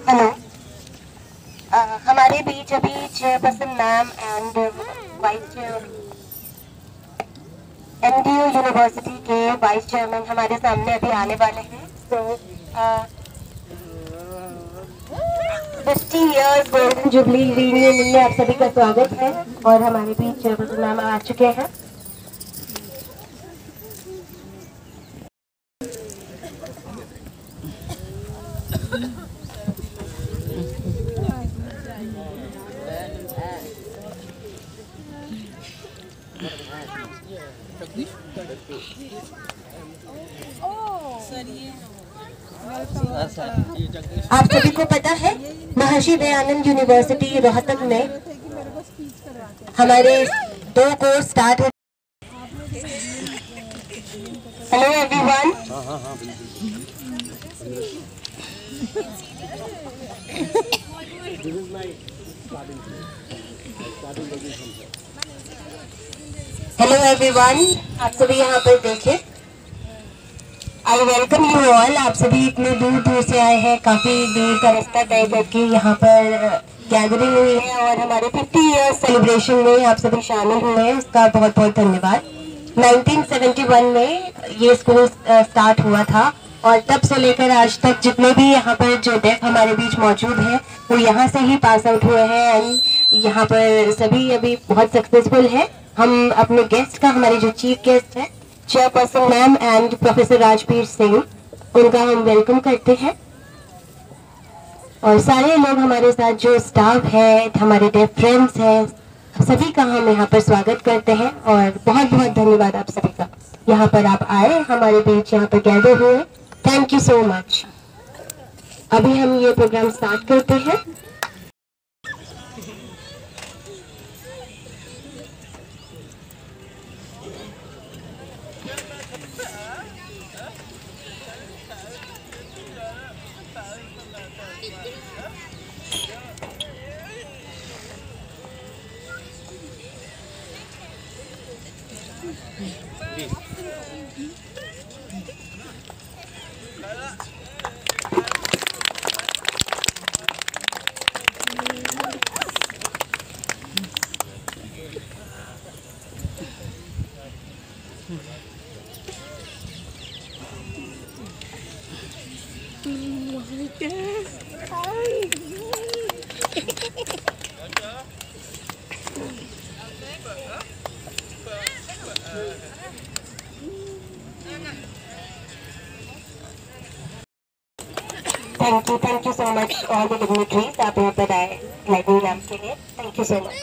Hello, हमारे बीच अभी chairperson ma'am and vice chair MDU university के वाइस चेयरमैन हमारे सामने अभी आने वाले हैं। तो 50 इयर्स गोल्डन जुबली रीयूनियन में आप सभी का स्वागत है और हमारे बीच चेयरपर्सन मैम आ चुके हैं। आप सभी को पता है महर्षि दयानंद यूनिवर्सिटी रोहतक में हमारे 2 कोर्स स्टार्ट हो। हेलो एवरीवन, हेलो एवरीवन, आप सभी यहाँ पर देखें। I welcome you all. आप सभी इतने दूर दूर से आए हैं, काफ़ी दूर का रास्ता तय करके यहाँ पर गैदरिंग हुई है और हमारे 50 ईयर्स सेलिब्रेशन में आप सभी शामिल हुए हैं, उसका बहुत बहुत धन्यवाद। 1971 में ये स्कूल स्टार्ट हुआ था और तब से लेकर आज तक जितने भी यहाँ पर जो डेफ हमारे बीच मौजूद हैं वो यहाँ से ही पास आउट हुए हैं एंड यहाँ पर सभी अभी बहुत सक्सेसफुल हैं। हम अपने गेस्ट का, हमारे जो चीफ गेस्ट है chairperson ma'am and professor Rajveer Singh, उनका हम वेलकम करते हैं और सारे लोग हमारे साथ जो स्टाफ है, हमारे डेफ फ्रेंड्स हैं, सभी का हम यहाँ पर स्वागत करते हैं और बहुत बहुत धन्यवाद आप सभी का। यहाँ पर आप आए, हमारे बीच यहाँ पर गैदर हुए, थैंक यू सो मच। अभी हम ये प्रोग्राम स्टार्ट करते हैं। Thank you so much all the dignitaries, आप यहाँ पर आए लाइटनिंग लैम्प के लिए, thank you so much.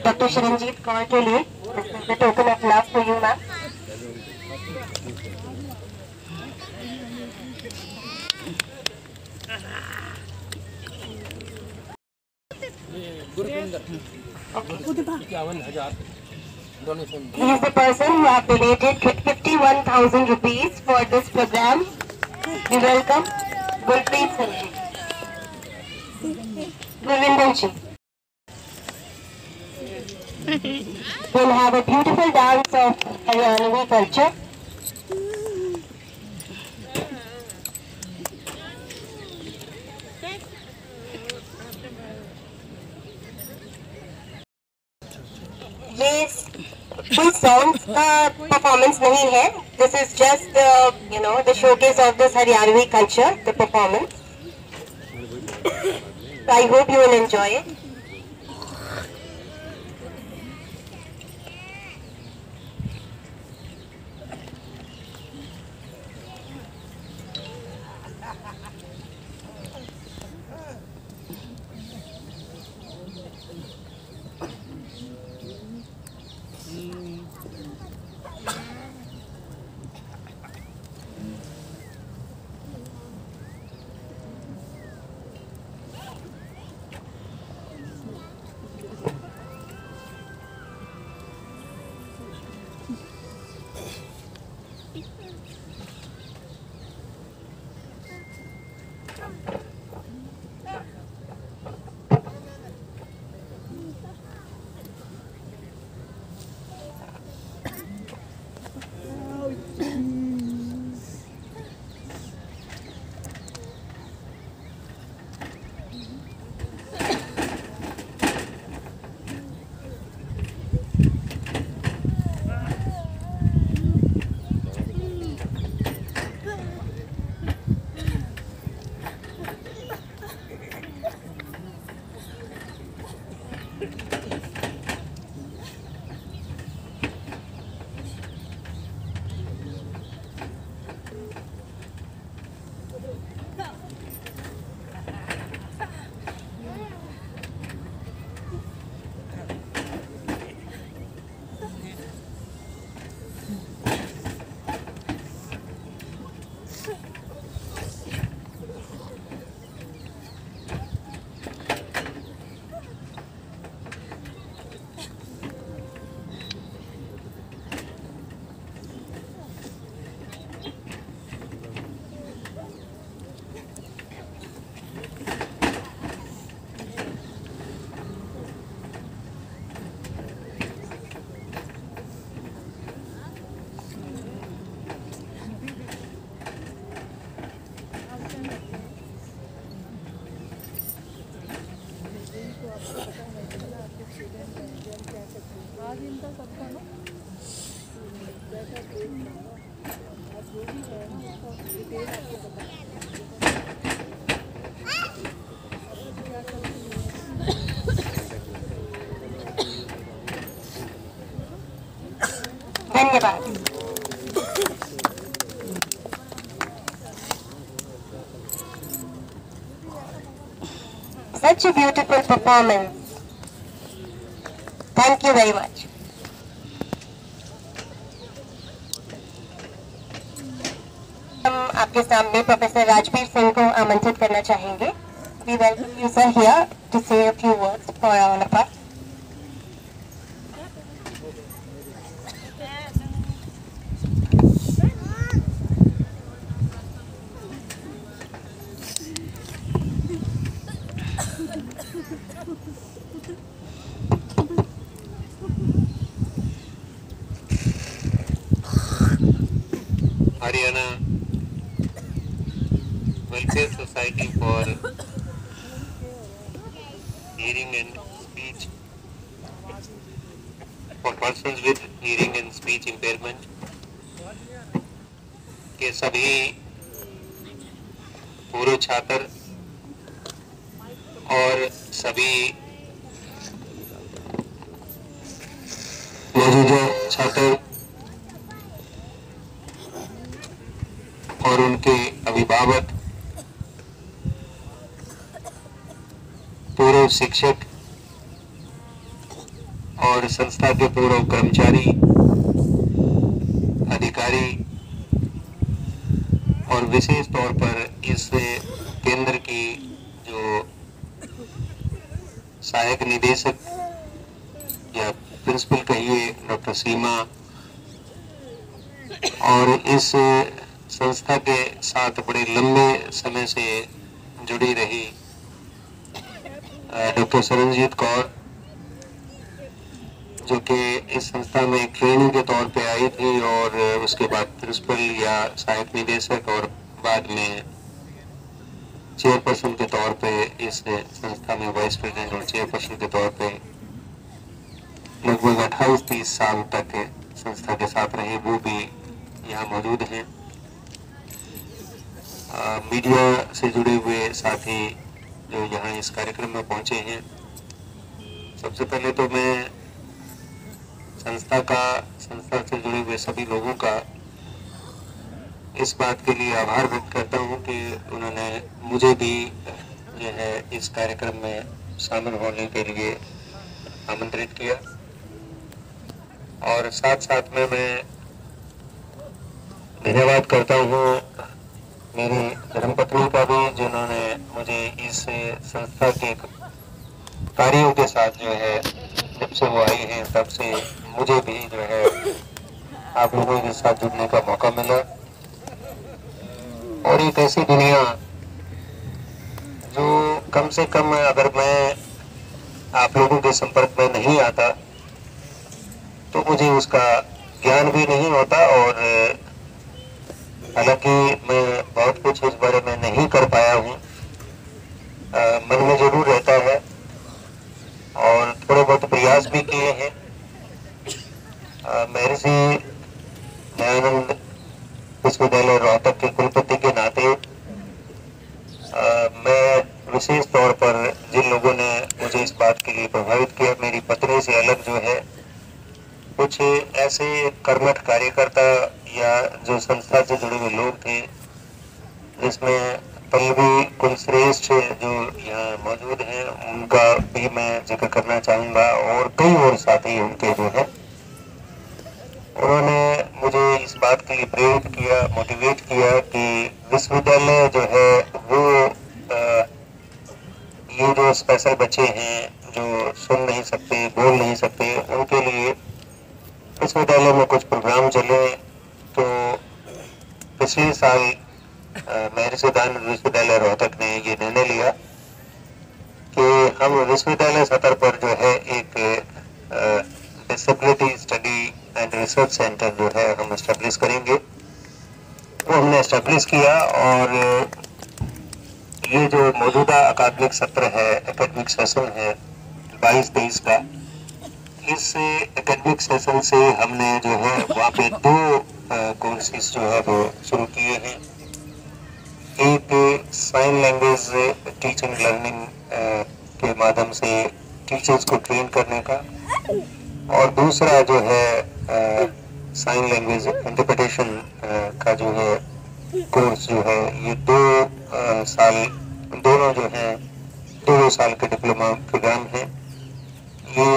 Doctor Sharanjeet Kaur के लिए the token of love for you ma'am. He is the person who have donated 51,000 rupees for this program. We welcome Gulpreet Singh ji, Gurvinder ji, We'll have a beautiful dance of Haryanvi culture. ये कोई songs का performance नहीं है. This is just the showcase of this Haryanvi culture, the performance. So I hope you will enjoy it. धन्यवाद. Such a beautiful performance. Thank you very much. हम आपके सामने professor Rajbir Singh को आमंत्रित करना चाहेंगे. We welcome you sir here to say a few words for all of us. Haryana Welfare Society for Hearing and Speech for persons with hearing and speech impairment के सभी पूर्व छात्र और सभी मौजूदा छात्र और उनके अभिभावक, पूर्व शिक्षक और संस्था के पूर्व कर्मचारी, अधिकारी और विशेष तौर पर इस केंद्र की जो सहायक निदेशक या प्रिंसिपल कहिए डॉक्टर सीमा और इस संस्था के साथ बड़े लंबे समय से जुड़ी रही डॉक्टर सरनजीत कौर जो कि इस संस्था में एक ट्रेनी के तौर पे आई थी और उसके बाद प्रिंसिपल या सहायक निदेशक और बाद में चेयरपर्सन के तौर पे इस संस्था में वाइस प्रेसिडेंट और चेयरपर्सन के तौर पे लगभग 28-30 साल तक संस्था के साथ रहे, वो भी यहाँ मौजूद हैं। मीडिया से जुड़े हुए साथी जो यहाँ इस कार्यक्रम में पहुँचे हैं, सबसे पहले तो मैं संस्था से जुड़े हुए सभी लोगों का इस बात के लिए आभार व्यक्त करता हूँ कि उन्होंने मुझे भी जो है इस कार्यक्रम में शामिल होने के लिए आमंत्रित किया। और साथ साथ में मैं धन्यवाद करता हूँ मेरी धर्मपत्नी का भी, जिन्होंने मुझे इस संस्था के कार्यों के साथ जो है जब से वो आई हैं तब से मुझे भी जो है आप लोगों के साथ जुड़ने का मौका मिला। और एक ऐसी दुनिया जो कम से कम अगर मैं आप लोगों के संपर्क में नहीं आता तो मुझे उसका ज्ञान भी नहीं होता। और हालांकि मैं बहुत कुछ इस बारे में नहीं कर पाया हूँ, मन में जरूर रहता है और थोड़े बहुत प्रयास भी किए हैं। महर्षि दयानंद विश्वविद्यालय रोहतक के कुलपति के नाते मैं विशेष तौर पर जिन लोगों ने मुझे इस बात के लिए प्रभावित किया, मेरी पत्नी से अलग जो है कुछ ऐसे कर्मठ कार्यकर्ता या जो संस्था से जुड़े हुए लोग थे, जिसमें पल्लवी कुलश्रेष्ठ जो यहाँ मौजूद हैं उनका भी मैं जिक्र करना चाहूँगा, और कई और साथी उनके जो है उन्होंने मुझे इस बात के लिए प्रेरित किया, मोटिवेट किया कि विश्वविद्यालय जो है वो ये जो स्पेशल बच्चे हैं जो सुन नहीं सकते, बोल नहीं सकते, उनके लिए विश्वविद्यालय में कुछ प्रोग्राम चले। तो पिछले साल महर्षि दयानंद विश्वविद्यालय रोहतक ने ये निर्णय लिया कि हम विश्वविद्यालय स्तर पर जो है एक disability study and research centre जो है हम एस्टेब्लिश करेंगे। वो हमने एस्टेब्लिश किया और ये जो मौजूदा अकादमिक सत्र है, एकेडमिक सेशन है 22-23 का, इस एकेडमिक सेशन से हमने जो है वहाँ पे 2 कोर्सेज जो है वो शुरू किए हैं। एक साइन लैंग्वेज टीचिंग लर्निंग के माध्यम से टीचर्स को ट्रेन करने का, और दूसरा जो है साइन लैंग्वेज इंटरप्रिटेशन का जो है कोर्स जो है, ये 2 साल दोनों जो है 2 साल के डिप्लोमा प्रोग्राम है। ये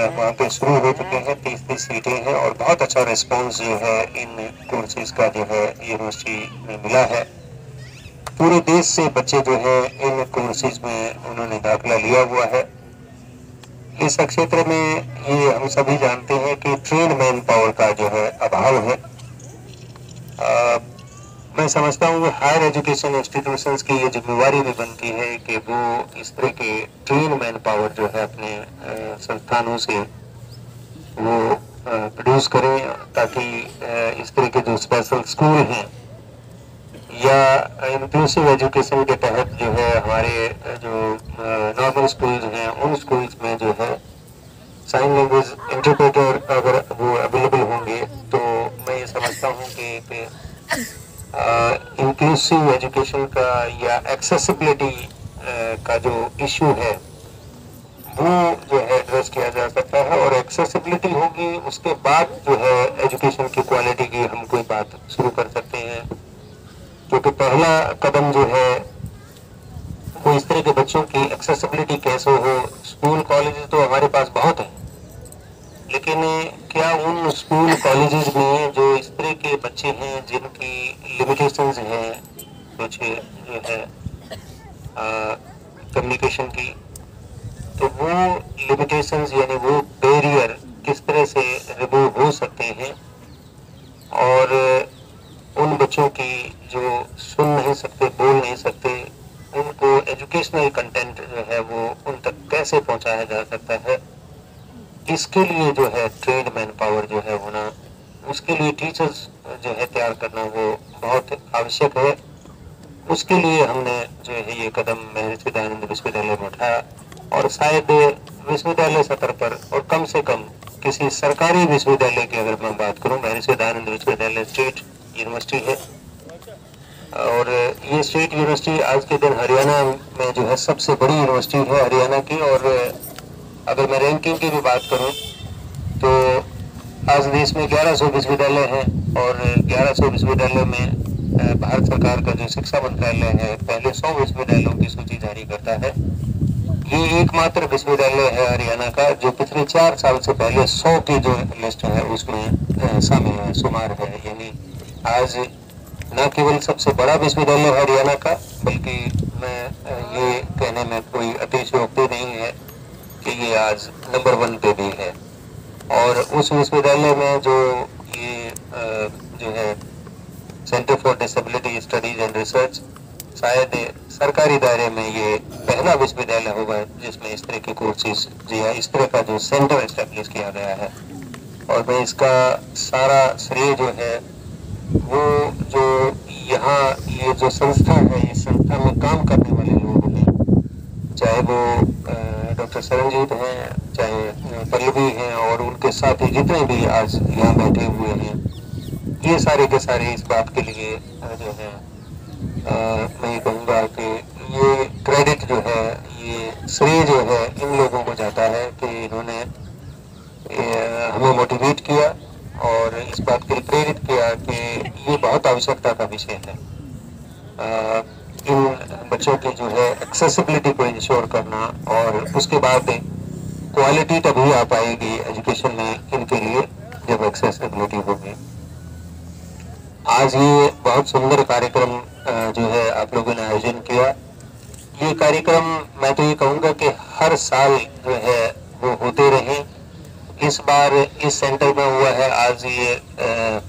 वहाँ पे शुरू हो चुके हैं, 30 सीटें हैं और बहुत अच्छा रिस्पांस जो है इन कोर्सेज का जो है यूनिवर्सिटी में मिला है। पूरे देश से बच्चे जो है इन कोर्सेज में उन्होंने दाखिला लिया हुआ है। इस क्षेत्र में ये हम सभी जानते हैं कि ट्रेन मैन पावर का जो है अभाव है। मैं समझता हूँ हायर एजुकेशन इंस्टीट्यूशंस की ये जिम्मेवारी भी बनती है कि वो इस तरह के ट्रेन मैन पावर जो है अपने संस्थानों से वो प्रोड्यूस करें, ताकि इस तरह के जो स्पेशल स्कूल हैं या इंक्लूसिव एजुकेशन के तहत जो है हमारे जो नॉर्मल स्कूल्स हैं, उन स्कूल्स में जो है साइन लैंग्वेज इंटरप्रेटर अगर वो अवेलेबल होंगे तो मैं ये समझता हूँ कि इंक्लूसिव एजुकेशन का या एक्सेसिबिलिटी का जो इशू है वो जो है एड्रेस किया जा सकता है। और एक्सेसिबिलिटी होगी, उसके बाद जो है एजुकेशन की क्वालिटी की हम कोई बात शुरू कर सकते हैं, क्योंकि पहला कदम जो है वो इस तरह के बच्चों की एक्सेसिबिलिटी कैसे हो। स्कूल कॉलेजेस तो हमारे पास बहुत हैं, लेकिन क्या उन स्कूल कॉलेजेस में जो इस तरह के बच्चे हैं जिनकी लिमिटेशंस हैं, कुछ जो है कम्युनिकेशन की, तो वो लिमिटेशंस यानी वो बैरियर किस तरह से रिमूव हो सकते हैं, और उन बच्चों की जो सुन नहीं सकते, बोल नहीं सकते, उनको एजुकेशनल कंटेंट जो है वो उन तक कैसे पहुंचाया जा सकता है। इसके लिए जो है ट्रेंड मैन पावर जो है होना, उसके लिए टीचर्स जो है तैयार करना वो बहुत आवश्यक है। उसके लिए हमने जो है ये कदम महर्षि दयानंद विश्वविद्यालय में उठाया और शायद विश्वविद्यालय स्तर पर और कम से कम किसी सरकारी विश्वविद्यालय की अगर मैं बात करूं, महर्षि दयानंद विश्वविद्यालय स्टेट यूनिवर्सिटी है और ये स्टेट यूनिवर्सिटी आज के दिन हरियाणा में जो है सबसे बड़ी यूनिवर्सिटी है हरियाणा की। और अगर मैं रैंकिंग की भी बात करूं तो आज देश में 1100 विश्वविद्यालय हैं और 1100 विश्वविद्यालयों में भारत सरकार का जो शिक्षा मंत्रालय है पहले 100 विश्वविद्यालयों की सूची जारी करता है। ये एकमात्र विश्वविद्यालय है हरियाणा का जो पिछले 4 साल से पहले 100 की जो लिस्ट है उसमें शामिल है, शुमार है। यानी आज न केवल सबसे बड़ा विश्वविद्यालय हरियाणा का, बल्कि मैं ये कहने में कोई अतिशयोक्ति नहीं है कि ये आज नंबर 1 पे भी है। और उस विश्वविद्यालय में जो ये जो है centre for disability studies and research, शायद सरकारी दायरे में ये पहला विश्वविद्यालय होगा जिसमें इस तरह के कोर्सेज या इस तरह का जो सेंटर एस्टेब्लिश किया गया है। और मैं इसका सारा श्रेय जो है वो जो यहाँ ये जो संस्था है, इस संस्था में काम करने वाले लोग हैं, चाहे वो डॉक्टर सरनजीत हैं, चाहे पल्लवी हैं और उनके साथ ही जितने भी आज यहाँ बैठे हुए हैं, ये सारे के सारे इस बात के लिए जो है मैं ये कहूँगा कि ये क्रेडिट जो है, ये श्रेय जो है इन लोगों को जाता है कि इन्होंने हमें मोटिवेट किया और इस बात के लिए प्रेरित किया कि ये बहुत आवश्यकता का विषय है। इन बच्चों की जो है एक्सेसिबिलिटी को इंश्योर करना और उसके बाद क्वालिटी तभी आ पाएगी एजुकेशन में इनके लिए जब एक्सेसिबिलिटी होगी। आज ये बहुत सुंदर कार्यक्रम जो है आप लोगों ने आयोजन किया। ये कार्यक्रम मैं तो ये कहूँगा कि हर साल जो है वो होते रहे। इस बार इस सेंटर में हुआ है, आज ये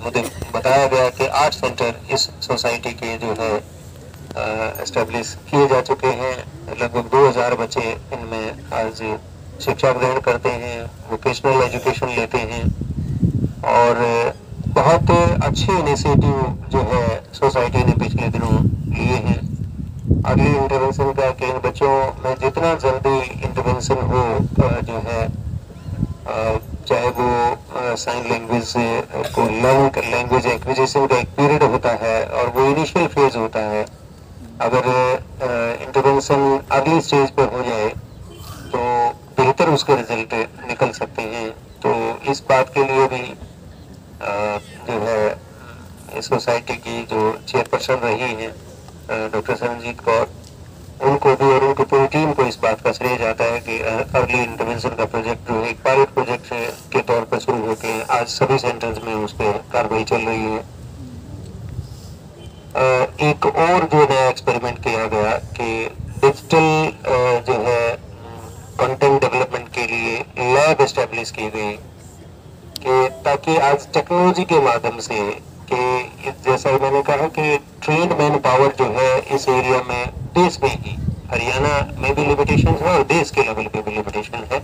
मुझे बताया गया कि 8 सेंटर इस सोसाइटी के जो है एस्टेब्लिश किए जा चुके हैं। लगभग 2000 बच्चे इनमें आज शिक्षा ग्रहण करते हैं, वोकेशनल एजुकेशन लेते हैं और बहुत अच्छे इनिशिएटिव जो है सोसाइटी ने पिछले दिनों लिए हैं। अर्ली इंटरवेंशन का कि इन बच्चों में जितना जल्दी इंटरवेंशन हो जो है, चाहे वो साइन लैंग्वेज को लर्न, लैंग्वेज एक्विजिशन का एक पीरियड होता है और वो इनिशियल फेज होता है। अगर इंटरवेंशन अगली स्टेज पर हो जाए तो बेहतर उसके रिजल्ट निकल सकते हैं। तो इस बात के लिए भी जो है इस सोसाइटी की जो चेयरपर्सन रही हैं डॉक्टर सरनजीत कौर, उनको भी और उनकी पूरी टीम को इस बात का श्रेय जाता है कि अर्ली इंटरवेंशन का प्रोजेक्ट जो है एक पायलट प्रोजेक्ट के तौर पर शुरू होकर आज सभी सेंटर्स में उस पर कार्रवाई चल रही है। एक और जो नया एक्सपेरिमेंट किया गया कि डिजिटल जो है कंटेंट डेवलपमेंट के लिए लैब एस्टेब्लिश की गई कि ताकि आज टेक्नोलॉजी के माध्यम से कि जैसा मैंने कहा कि ट्रेंड मैन पावर जो है इस एरिया में देश में ही, हरियाणा में भी लिमिटेशन है और देश के लेवल पे भी लिमिटेशन है।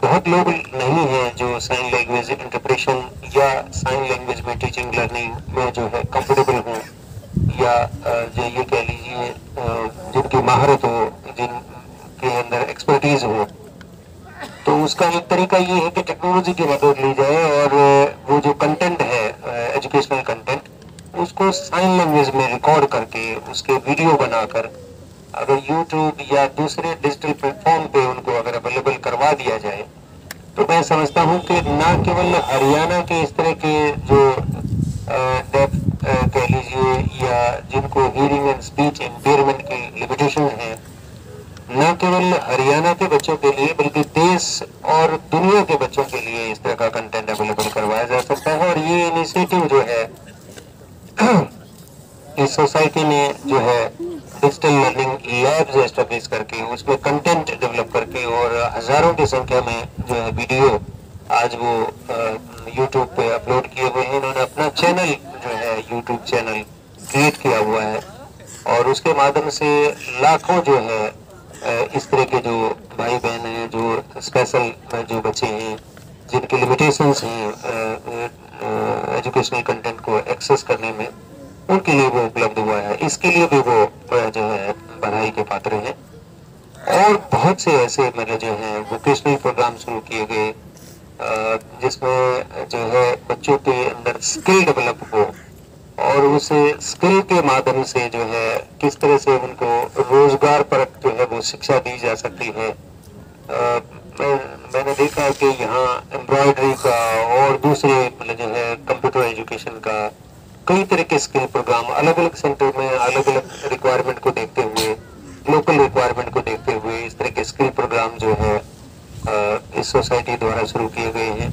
बहुत लोग नहीं हैं जो साइन लैंग्वेज इंटरप्रेशन या साइन लैंग्वेज में टीचिंग लर्निंग में जो है कंफर्टेबल हो या जो ये कह लीजिए जिनकी महारत हो, जिनके अंदर एक्सपर्टीज हो। तो उसका एक तरीका ये है कि टेक्नोलॉजी की मदद ली जाए और वो जो कंटेंट है एजुकेशनल कंटेंट उसको साइन लैंग्वेज में रिकॉर्ड करके उसके वीडियो बनाकर अगर यूट्यूब या दूसरे डिजिटल प्लेटफॉर्म पे उनको अगर अवेलेबल करवा दिया जाए तो मैं समझता हूँ कि न केवल हरियाणा के इस तरह के जो डेफ कह लीजिए या जिनको हियरिंग एंड स्पीच इम्पेयरमेंट की लिमिटेशन है, न केवल हरियाणा के बच्चों के लिए बल्कि देश और दुनिया के बच्चों के लिए इस तरह का कंटेंट अवेलेबल करवाया जा सकता है। और ये इनिशिएटिव जो है इस सोसाइटी ने जो है डिजिटल लर्निंग लैब्स एस्टेब्लिश करके उसमें कंटेंट डेवलप करके और हजारों की संख्या में जो है वीडियो आज वो यूट्यूब पे अपलोड किए हुए हैं। इन्होंने अपना चैनल जो है यूट्यूब चैनल क्रिएट किया हुआ है और उसके माध्यम से लाखों जो है इस तरह के जो भाई बहन हैं, जो स्पेशल जो बच्चे हैं, जिनके लिमिटेशंस हैं एजुकेशनल कंटेंट को एक्सेस करने में, उनके लिए वो उपलब्ध हुआ है। इसके लिए भी वो जो है बधाई के पात्र हैं। और बहुत से ऐसे मतलब जो है वोकेशनल प्रोग्राम शुरू किए गए जिसमें जो है बच्चों के अंदर स्किल डेवलप हो, और उस स्किल के माध्यम से जो है किस तरह से उनको रोजगार पर जो है वो शिक्षा दी जा सकती है। मैंने देखा कि यहाँ एम्ब्रॉयडरी का और दूसरे मतलब जो है कंप्यूटर एजुकेशन का कई तरह के स्किल प्रोग्राम अलग अलग सेंटर में अलग अलग रिक्वायरमेंट को देखते हुए, लोकल रिक्वायरमेंट को देखते हुए इस तरह के स्किल प्रोग्राम जो है इस सोसाइटी द्वारा शुरू किए गए हैं।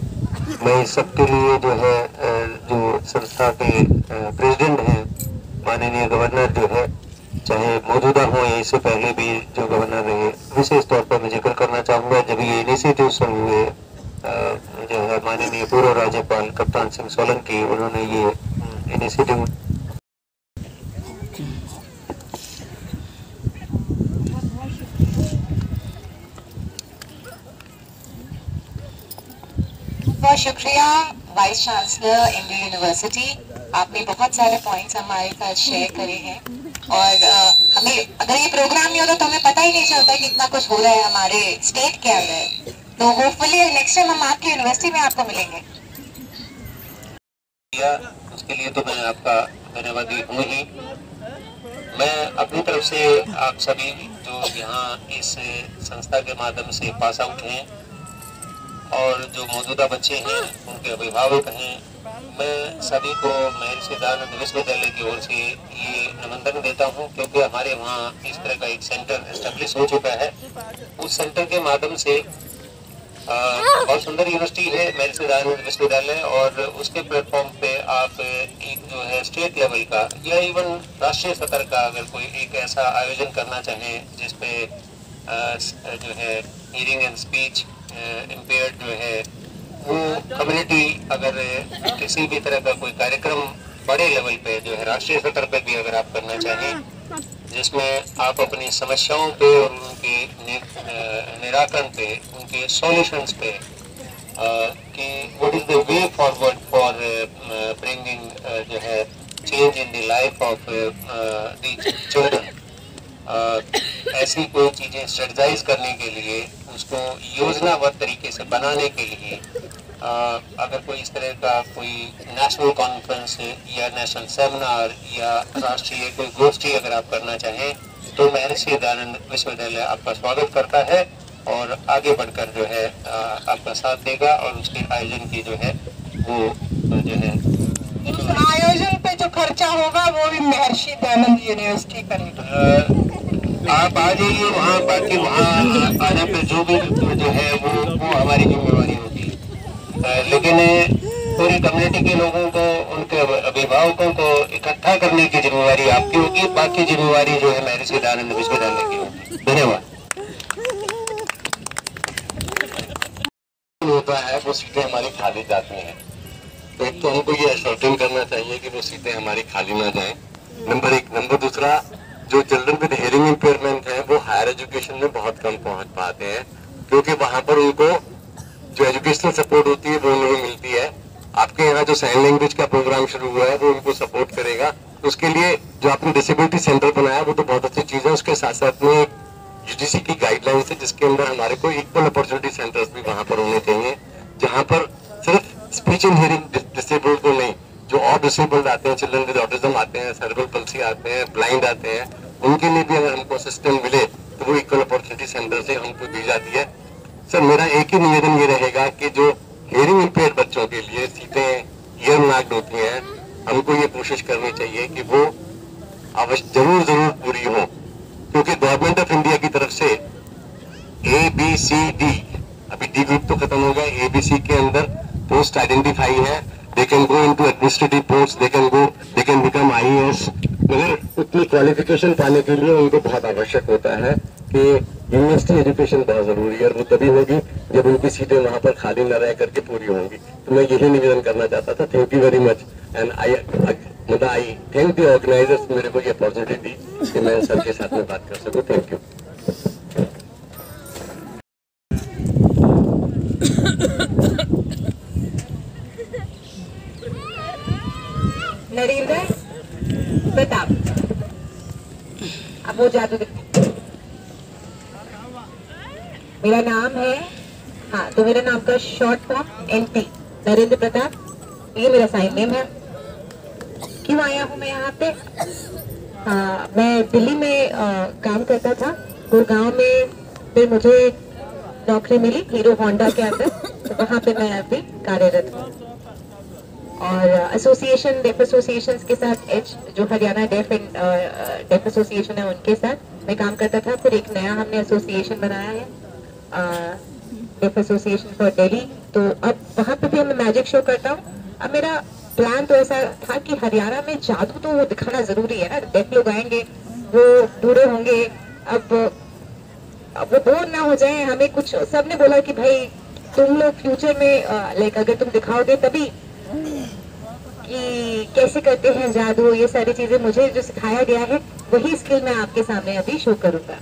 मैं इस सब के लिए जो है जो संस्था के प्रेसिडेंट हैं माननीय गवर्नर जो है, चाहे मौजूदा हो या इससे पहले भी जो गवर्नर रहे, विशेष तौर पर मैं जिक्र करना चाहूँगा जब ये इनिशिएटिव शुरू हुए जो है माननीय पूर्व राज्यपाल कप्तान सिंह सोलंकी, उन्होंने ये इनिशिएटिव बहुत शुक्रिया वाइस चांसलर इंडो यूनिवर्सिटी, आपने बहुत सारे पॉइंट्स हमारे साथ शेयर करे हैं और हमें अगर ये प्रोग्राम नहीं होता तो हमें पता ही नहीं चलता कि इतना कुछ हो रहा है हमारे स्टेट के अंदर। तो होपफुली नेक्स्ट टाइम हम आपकी यूनिवर्सिटी में आपको मिलेंगे। उसके लिए तो मैं आपका धन्यवादी हूँ ही। मैं अपनी तरफ से आप सभी जो यहाँ इस संस्था के माध्यम से पास आउट हैं और जो मौजूदा बच्चे हैं, उनके अभिभावक हैं, मैं सभी को महर्षि दयानंद विश्वविद्यालय की ओर से ये निमंत्रण देता हूँ, क्योंकि हमारे वहाँ इस तरह का एक सेंटर एस्टेब्लिश हो चुका है। उस सेंटर के माध्यम से बहुत सुंदर यूनिवर्सिटी है महर्षि दयानंद विश्वविद्यालय, और उसके प्लेटफॉर्म पे आप एक जो है स्टेट लेवल का या इवन राष्ट्रीय स्तर का अगर कोई एक ऐसा आयोजन करना चाहें जिसपे जो है हियरिंग एंड स्पीच इम्पेयर्ड जो है वो कम्युनिटी अगर किसी भी तरह का कोई कार्यक्रम बड़े लेवल पे जो है राष्ट्रीय स्तर पे भी अगर आप करना चाहें, जिसमें आप अपनी समस्याओं पे और उनके निराकरण पे, उनके सॉल्यूशंस पे कि what is the way forward for bringing जो है change in the life of the children, ऐसी कोई चीजें स्ट्रेटजाइज करने के लिए, उसको योजनाबद्ध तरीके से बनाने के लिए अगर कोई इस तरह का कोई नेशनल कॉन्फ्रेंस या नेशनल सेमिनार या राष्ट्रीय कोई गोष्ठी अगर आप करना चाहें, तो महर्षि दयानंद विश्वविद्यालय आपका स्वागत करता है और आगे बढ़कर जो है आपका साथ देगा और उसके आयोजन की जो है वो जो है आयोजन पे जो खर्चा होगा वो भी महर्षि दयानंद यूनिवर्सिटी करेगी। आप आ जाइए वहाँ, बाकी वहाँ आने पे जो भी जो है वो हमारी जिम्मेवारी होगी, लेकिन पूरी कम्युनिटी के लोगों को, उनके अभिभावकों को इकट्ठा करने की जिम्मेवारी आपकी होगी, बाकी जिम्मेवारी जो है महर्षि दयानंद विश्वविद्यालय की होगी। धन्यवाद। होता है वो सीटें हमारी खाली जाती हैं, तो एक तो हमको ये एश्योर्टिंग करना चाहिए कि वो सीटें हमारी खाली ना जाएं, नंबर एक। नंबर दूसरा, जो चिल्ड्रन विद हियरिंग इम्पेयरमेंट है वो हायर एजुकेशन में बहुत कम पहुंच पाते हैं, क्योंकि वहां पर उनको जो एजुकेशनल सपोर्ट होती है वो उन्हें मिलती है। आपके यहाँ जो साइन लैंग्वेज का प्रोग्राम शुरू हुआ है वो उनको सपोर्ट करेगा। उसके लिए जो आपने डिसेबिलिटी सेंटर बनाया वो तो बहुत अच्छी चीज है, उसके साथ साथ में यूजीसी की गाइडलाइंस है जिसके अंदर हमारे को इक्वल अपॉर्चुनिटी सेंटर्स भी वहां पर होने चाहिए, जहां पर सिर्फ स्पीच एंड हियरिंग डिसेबल्ड को नहीं, जो और डिसेबल्ड आते हैं, चिल्ड्रन विद ऑटिज्म आते हैं, सेरेब्रल पल्सी आते हैं, ब्लाइंड आते हैं, उनके लिए भी अगर हमको असिस्टेंट मिले तो वो इक्वल अपॉर्चुनिटी सेंटर से हमको दी जाती है। सर, मेरा एक ही निवेदन ये रहेगा कि जो हियरिंग इम्पेयर्ड बच्चों के लिए सीटें ईयर मार्क्ड होती हैं, हमको ये कोशिश करनी चाहिए कि वो अवश्य जरूर पूरी हो, क्योंकि गवर्नमेंट ऑफ इंडिया की तरफ से ABCD, अभी डी ग्रुप तो खत्म हो गया, ABC के अंदर पोस्ट आइडेंटिफाई है, they can go into administrative post, they can become IAS, मगर उतनी क्वालिफिकेशन पाने के लिए उनको बहुत आवश्यक होता है कि यूनिवर्सिटी एजुकेशन बहुत जरूरी है, और वो तभी होगी जब उनकी सीटें वहां पर खाली न रह करके पूरी होंगी। तो मैं यही निवेदन करना चाहता था। Thank you very much and I thank the organisers, मेरे को ये अपॉर्चुनिटी दी कि मैं सर के साथ में बात कर सकूं। Thank you. नरेंद्र प्रताप, अब वो जादू दिखा। मेरा नाम है, हाँ तो मेरे नाम का short form NP, Narendra Pratap, ये मेरा साइन नेम है। क्यों आया हूँ मैं यहाँ पे? मैं दिल्ली में काम करता था, गुड़गांव में फिर मुझे नौकरी मिली हीरो होंडा के अंदर, तो वहाँ पे मैं अभी कार्यरत हूँ। और एसोसिएशन, डेफ एसोसिएशन के साथ जो हरियाणा डेफ एसोसिएशन है उनके साथ मैं काम करता था। फिर एक नया हमने एसोसिएशन बनाया है, डेफ एसोसिएशन फॉर दिल्ली, तो अब वहाँ पे भी मैं मैजिक शो करता हूँ। अब मेरा प्लान तो ऐसा था कि हरियाणा में जादू तो वो दिखाना जरूरी है ना, डेफ लोग आएंगे, वो बूढ़े होंगे, अब वो बोर ना हो जाए। हमें कुछ, सबने बोला कि भाई तुम लोग फ्यूचर में लाइक अगर तुम दिखाओगे तभी कि कैसे करते हैं जादू, ये सारी चीजें मुझे जो सिखाया गया है वही स्किल मैं आपके सामने अभी शो करूंगा।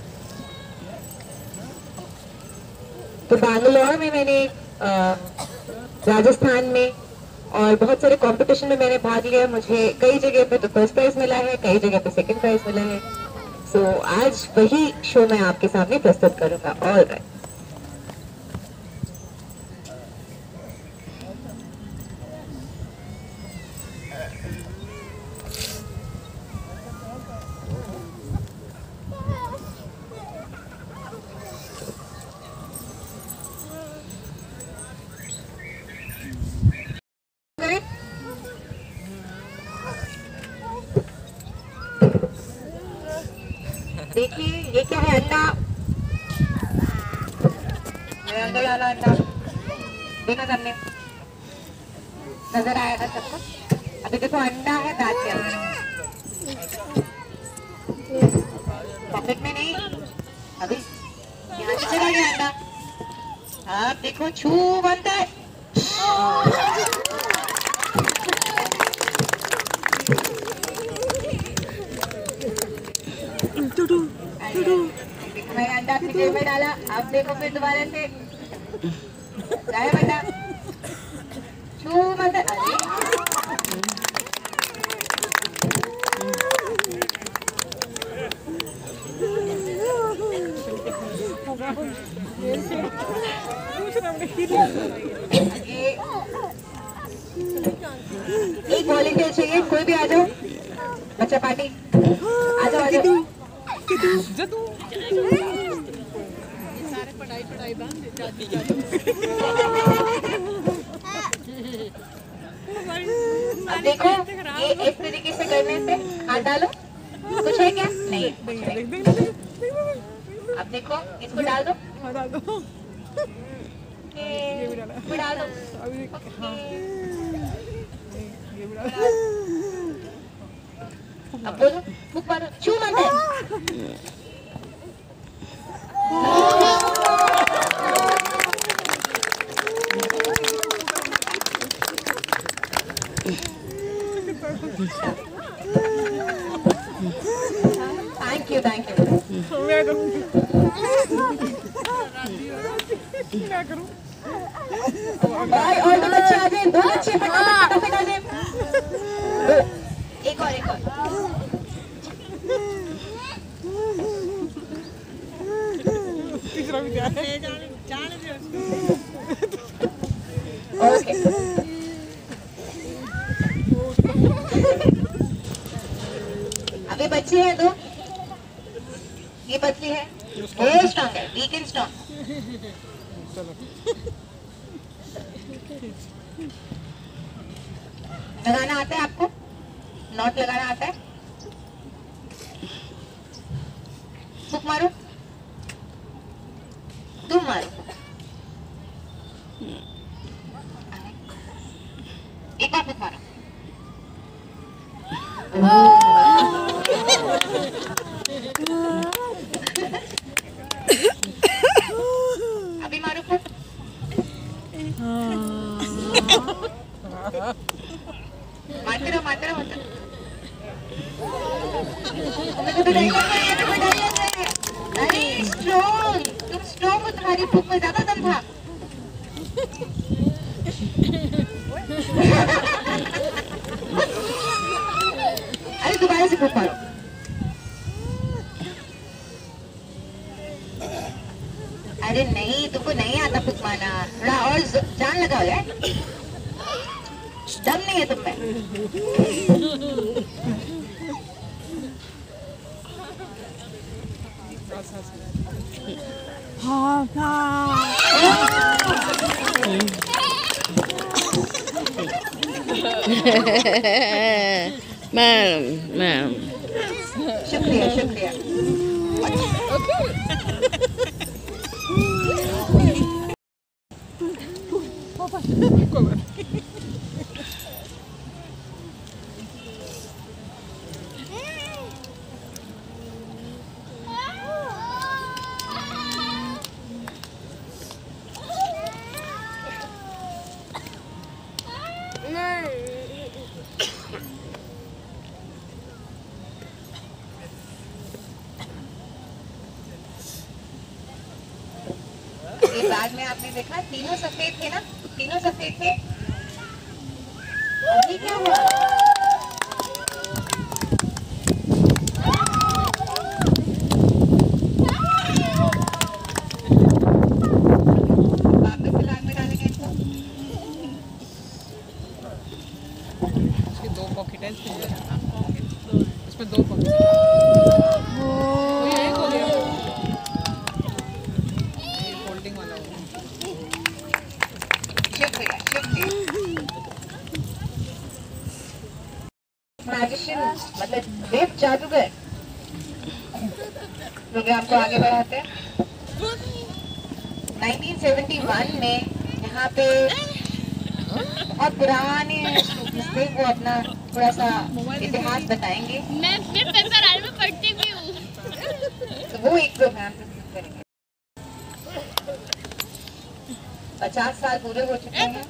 तो बैंगलोर में मैंने राजस्थान में और बहुत सारे कंपटीशन में मैंने भाग लिया। मुझे कई जगह पे तो फर्स्ट प्राइज मिला है, कई जगह पे सेकंड प्राइज मिला है। सो आज वही शो मैं आपके सामने प्रस्तुत करूंगा। ऑल राइट, देखिए ये क्या है, अंडा, मेरे अंदर डाला अंडा, देखा सबने, नजर आया था सबको। अभी देखो अंडा है दांत के अंदर, पॉकेट में नहीं, अभी यहाँ से चला गया अंडा। अब देखो छू बनता है, मैंने अंडा अपनी जेब में डाला। अब देखो फिर दोबारा से जाए बेटा, छू मत। अरे एक वॉलंटियर चाहिए, कोई भी आ जाओ, बच्चा पार्टी आ जाओ, आ जाओ। अब देखो ये इस तरीके से करने से हाथ डालो, कुछ है क्या? नहीं। अब देखो इसको डाल दो, डाल दो। अब बोलो, मुख मारो, छू मत है। Thank you, thank you. और दो बच्चे आ जाए, दो बच्चे फटाफट आ जाए, एक और, एक और। ओके, अभी बच्चे हैं दो, ये पतली है, वो स्ट्रॉन्ग है, वीक एंड स्ट्रॉन्ग। लगाना आता है आपको? नॉट लगाना आता है? फूक मारो, तुम मारो, एक बार फूक मारो। अभी मारो फूक। मारते रहो, मारते रहो। अरे तुम स्ट्रॉन्ग हो, तुम्हारी भूख में ज्यादा दम था। अरे दोबारा से फूक मारो। अरे नहीं, तुमको नहीं आता फूक मारना, थोड़ा और जान लगाओ यार, दम नहीं है तुम में। मैम शुक्रिया शुक्रिया। ये बैग में आपने देखा तीनों सफेद थे ना, तीनों सफेद थे। अभी क्या हुआ? वापस से बैग में डालेंगे इसको। इसके 2 पॉकेट हैं, इसमें 2 पॉकेट। मैजिशियन मतलब देव जादूगर। प्रोग्राम को आगे बढ़ाते हैं। 1971 में यहाँ पे बहुत पुराने स्टूडेंट्स थे, वो अपना थोड़ा सा इतिहास बताएंगे। मैं पेपर आर में पढ़ती भी हूँ। तो वो एक प्रोग्राम प्रस्तुत करेंगे। 50 साल पूरे हो चुके हैं।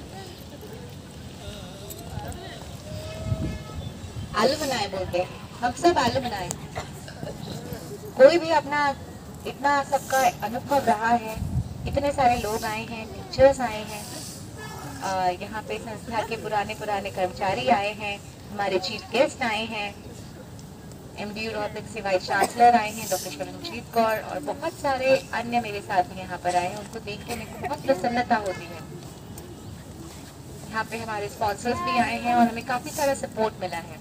आलू बनाए बोलते हैं, हम सब आलू बनाए। कोई भी अपना इतना सबका अनुभव रहा है, इतने सारे लोग आए हैं, टीचर्स आए हैं, यहाँ पे संस्था के पुराने कर्मचारी आए हैं, हमारे चीफ गेस्ट आए हैं, MDU रोहतक से वाइस चांसलर आए हैं डॉक्टर शरणजीत कौर, और बहुत सारे अन्य मेरे साथी यहाँ पर आए हैं। उनको देख के मेरे को बहुत प्रसन्नता होती है। यहाँ पे हमारे स्पॉन्सर्स भी आए हैं और हमें काफी सारा सपोर्ट मिला है।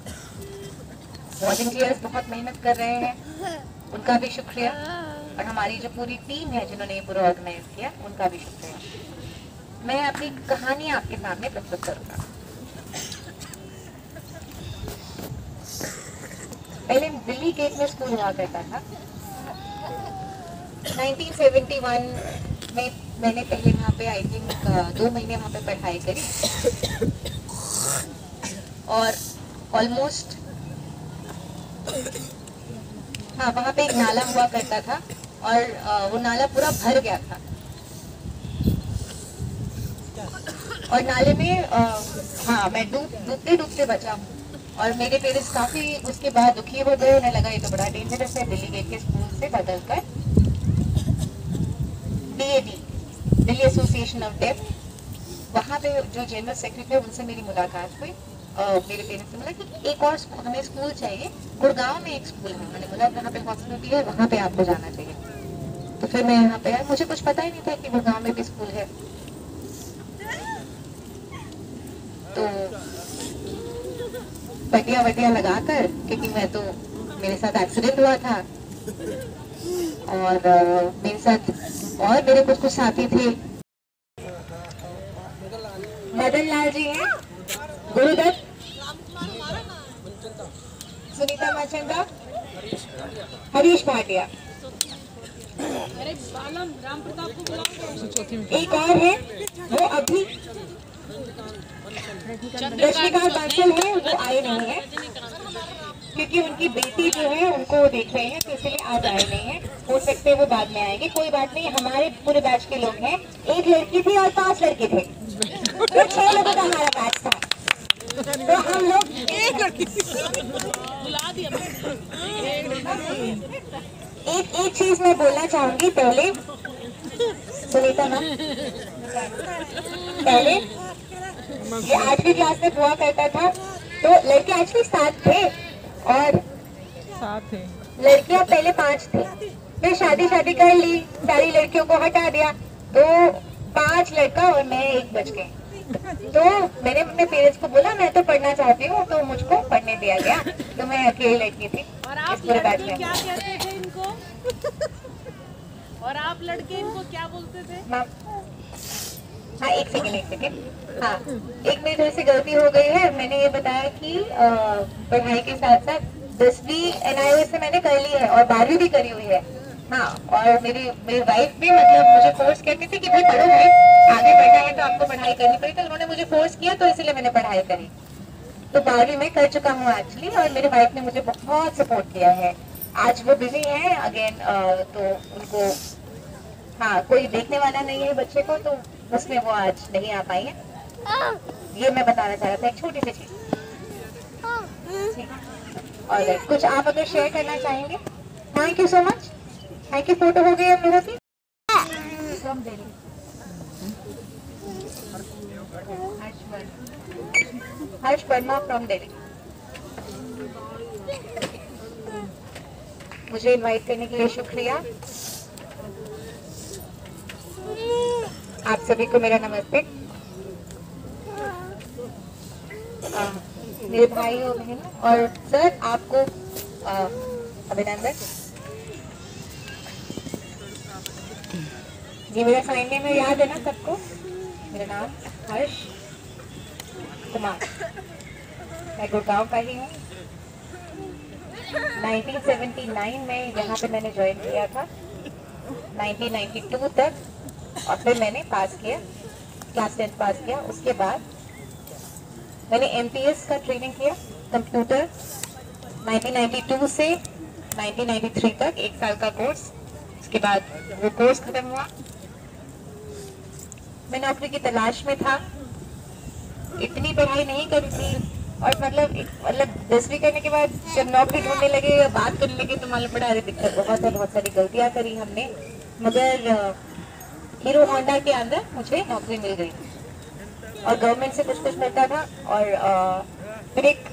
वॉलंटियर्स बहुत मेहनत कर रहे हैं, उनका भी शुक्रिया, और हमारी जो पूरी टीम है जिन्होंने ये पूरा ऑर्गेनाइज किया, उनका भी शुक्रिया। मैं अपनी कहानी आपके सामने प्रस्तुत करूंगा। पहले दिल्ली गेट में स्कूल हुआ करता था। 1971 में मैंने पहले वहाँ पे आई थिंक 2 महीने वहाँ पे पढ़ाई करी, और ऑलमोस्ट हाँ वहाँ पे एक नाला हुआ करता था, और वो नाला पूरा भर गया था, और नाले में हाँ मैं डूबते बचा हूँ, और मेरे पेरेंट्स काफी उसके बाद दुखी हो गए। उन्हें लगा ये तो बड़ा डेंजरस है। दिल्ली गेट के स्कूल से बदलकर DAD, Delhi association of deaf, वहाँ पे जो जनरल सेक्रेटरी है उनसे मेरी मुलाकात हुई। मेरे पेरेंट्स ने बोला कि एक और हमें स्कूल चाहिए, गुड़गांव में एक स्कूल है। मैंने बोला वहाँ पे हॉस्पिटल है, वहाँ पे आपको जाना चाहिए। तो फिर मैं यहाँ पे आई, मुझे कुछ पता ही नहीं था कि गुड़गांव में भी स्कूल है। तो पटिया लगाकर, क्योंकि मैं तो मेरे साथ एक्सीडेंट हुआ था, और मेरे साथ और मेरे कुछ साथी थे। मदन लाल जी हैं, गुरुदत्त, सुनीता माचंदा, हरीश भाटिया, एक और है वो अभी रश्मिका बांसल है, वो आए नहीं है क्योंकि उनकी बेटी जो है उनको देख रहे हैं, तो इसलिए आज आए नहीं है। हो सकते हैं वो बाद में आएंगे, कोई बात नहीं। हमारे पूरे बैच के लोग हैं, एक लड़की थी और 5 लड़के थे, तो 6 लोगों का हमारा बैच था। तो हम लोग एक चीज चीज मैं बोलना चाहूंगी पहले, सुनीता मैम, पहले ये 8वीं क्लास में हुआ करता था तो लड़के एक्चुअली 7 थे और लड़कियां पहले 5 थी। फिर शादी कर ली, सारी लड़कियों को हटा दिया तो 5 लड़का और मैं 1 बच गए। तो मैंने अपने पेरेंट्स को बोला मैं तो पढ़ना चाहती हूँ, तो मुझको पढ़ने दिया गया। तो मैं अकेली लड़की थी और आप पूरे बैच लड़के में। क्या कहते थे इनको? और आप लड़के इनको क्या बोलते थे? हाँ एक सेकेंड, हाँ एक मेरी थोड़ी सी गलती हो गई है। मैंने ये बताया कि पढ़ाई के साथ साथ 10वीं NIOS से मैंने कर ली है और 12वीं भी करी हुई है। हाँ, और मेरी वाइफ भी मतलब मुझे फोर्स करती थी कि भाई पढ़ो भाई, आगे बढ़ना है तो आपको पढ़ाई करनी पड़ी। तो उन्होंने मुझे फोर्स किया तो इसीलिए मैंने पढ़ाई करी। तो 12वीं में कर चुका हूँ एक्चुअली, और मेरी वाइफ ने मुझे बहुत सपोर्ट किया है। आज वो बिजी है अगेन, तो उनको हाँ कोई देखने वाला नहीं है बच्चे को, तो उसमें वो आज नहीं आ पाई है। ये मैं बताना चाह रहा था, एक छोटी सी चीज। और कुछ आप अगर शेयर करना चाहेंगे? Thank you so much, thank you. Photo हो गई हम लोगों की from Delhi. Harsh Verma from Delhi. मुझे इनवाइट करने के लिए शुक्रिया। आप सभी को मेरा नमस्ते। मेरे भाई और बहन और सर आपको अभिनंदन। जी मेरा साइन नेम याद है ना सबको? मेरा नाम हर्ष कुमार, मैं गुड़गांव का ही हूँ। 1979 में यहाँ पे मैंने ज्वाइन किया था, 1992 तक, और फिर मैंने पास किया, क्लास 10 पास किया। उसके बाद मैंने MPS का ट्रेनिंग किया कंप्यूटर, 1992 से 1993 तक 1 साल का कोर्स। उसके बाद वो कोर्स खत्म हुआ, मैं नौकरी की तलाश में था। इतनी पढ़ाई नहीं करी थी, और मतलब 10वीं करने के बाद जब नौकरी ढूंढने लगे या बात करने लगे तो मालूम पड़ा अरे दिक्कत बहुत सारी गलतियां करी हमने। मगर हीरो होंडा के अंदर मुझे नौकरी मिल गई और गवर्नमेंट से कुछ मिलता था। और फिर एक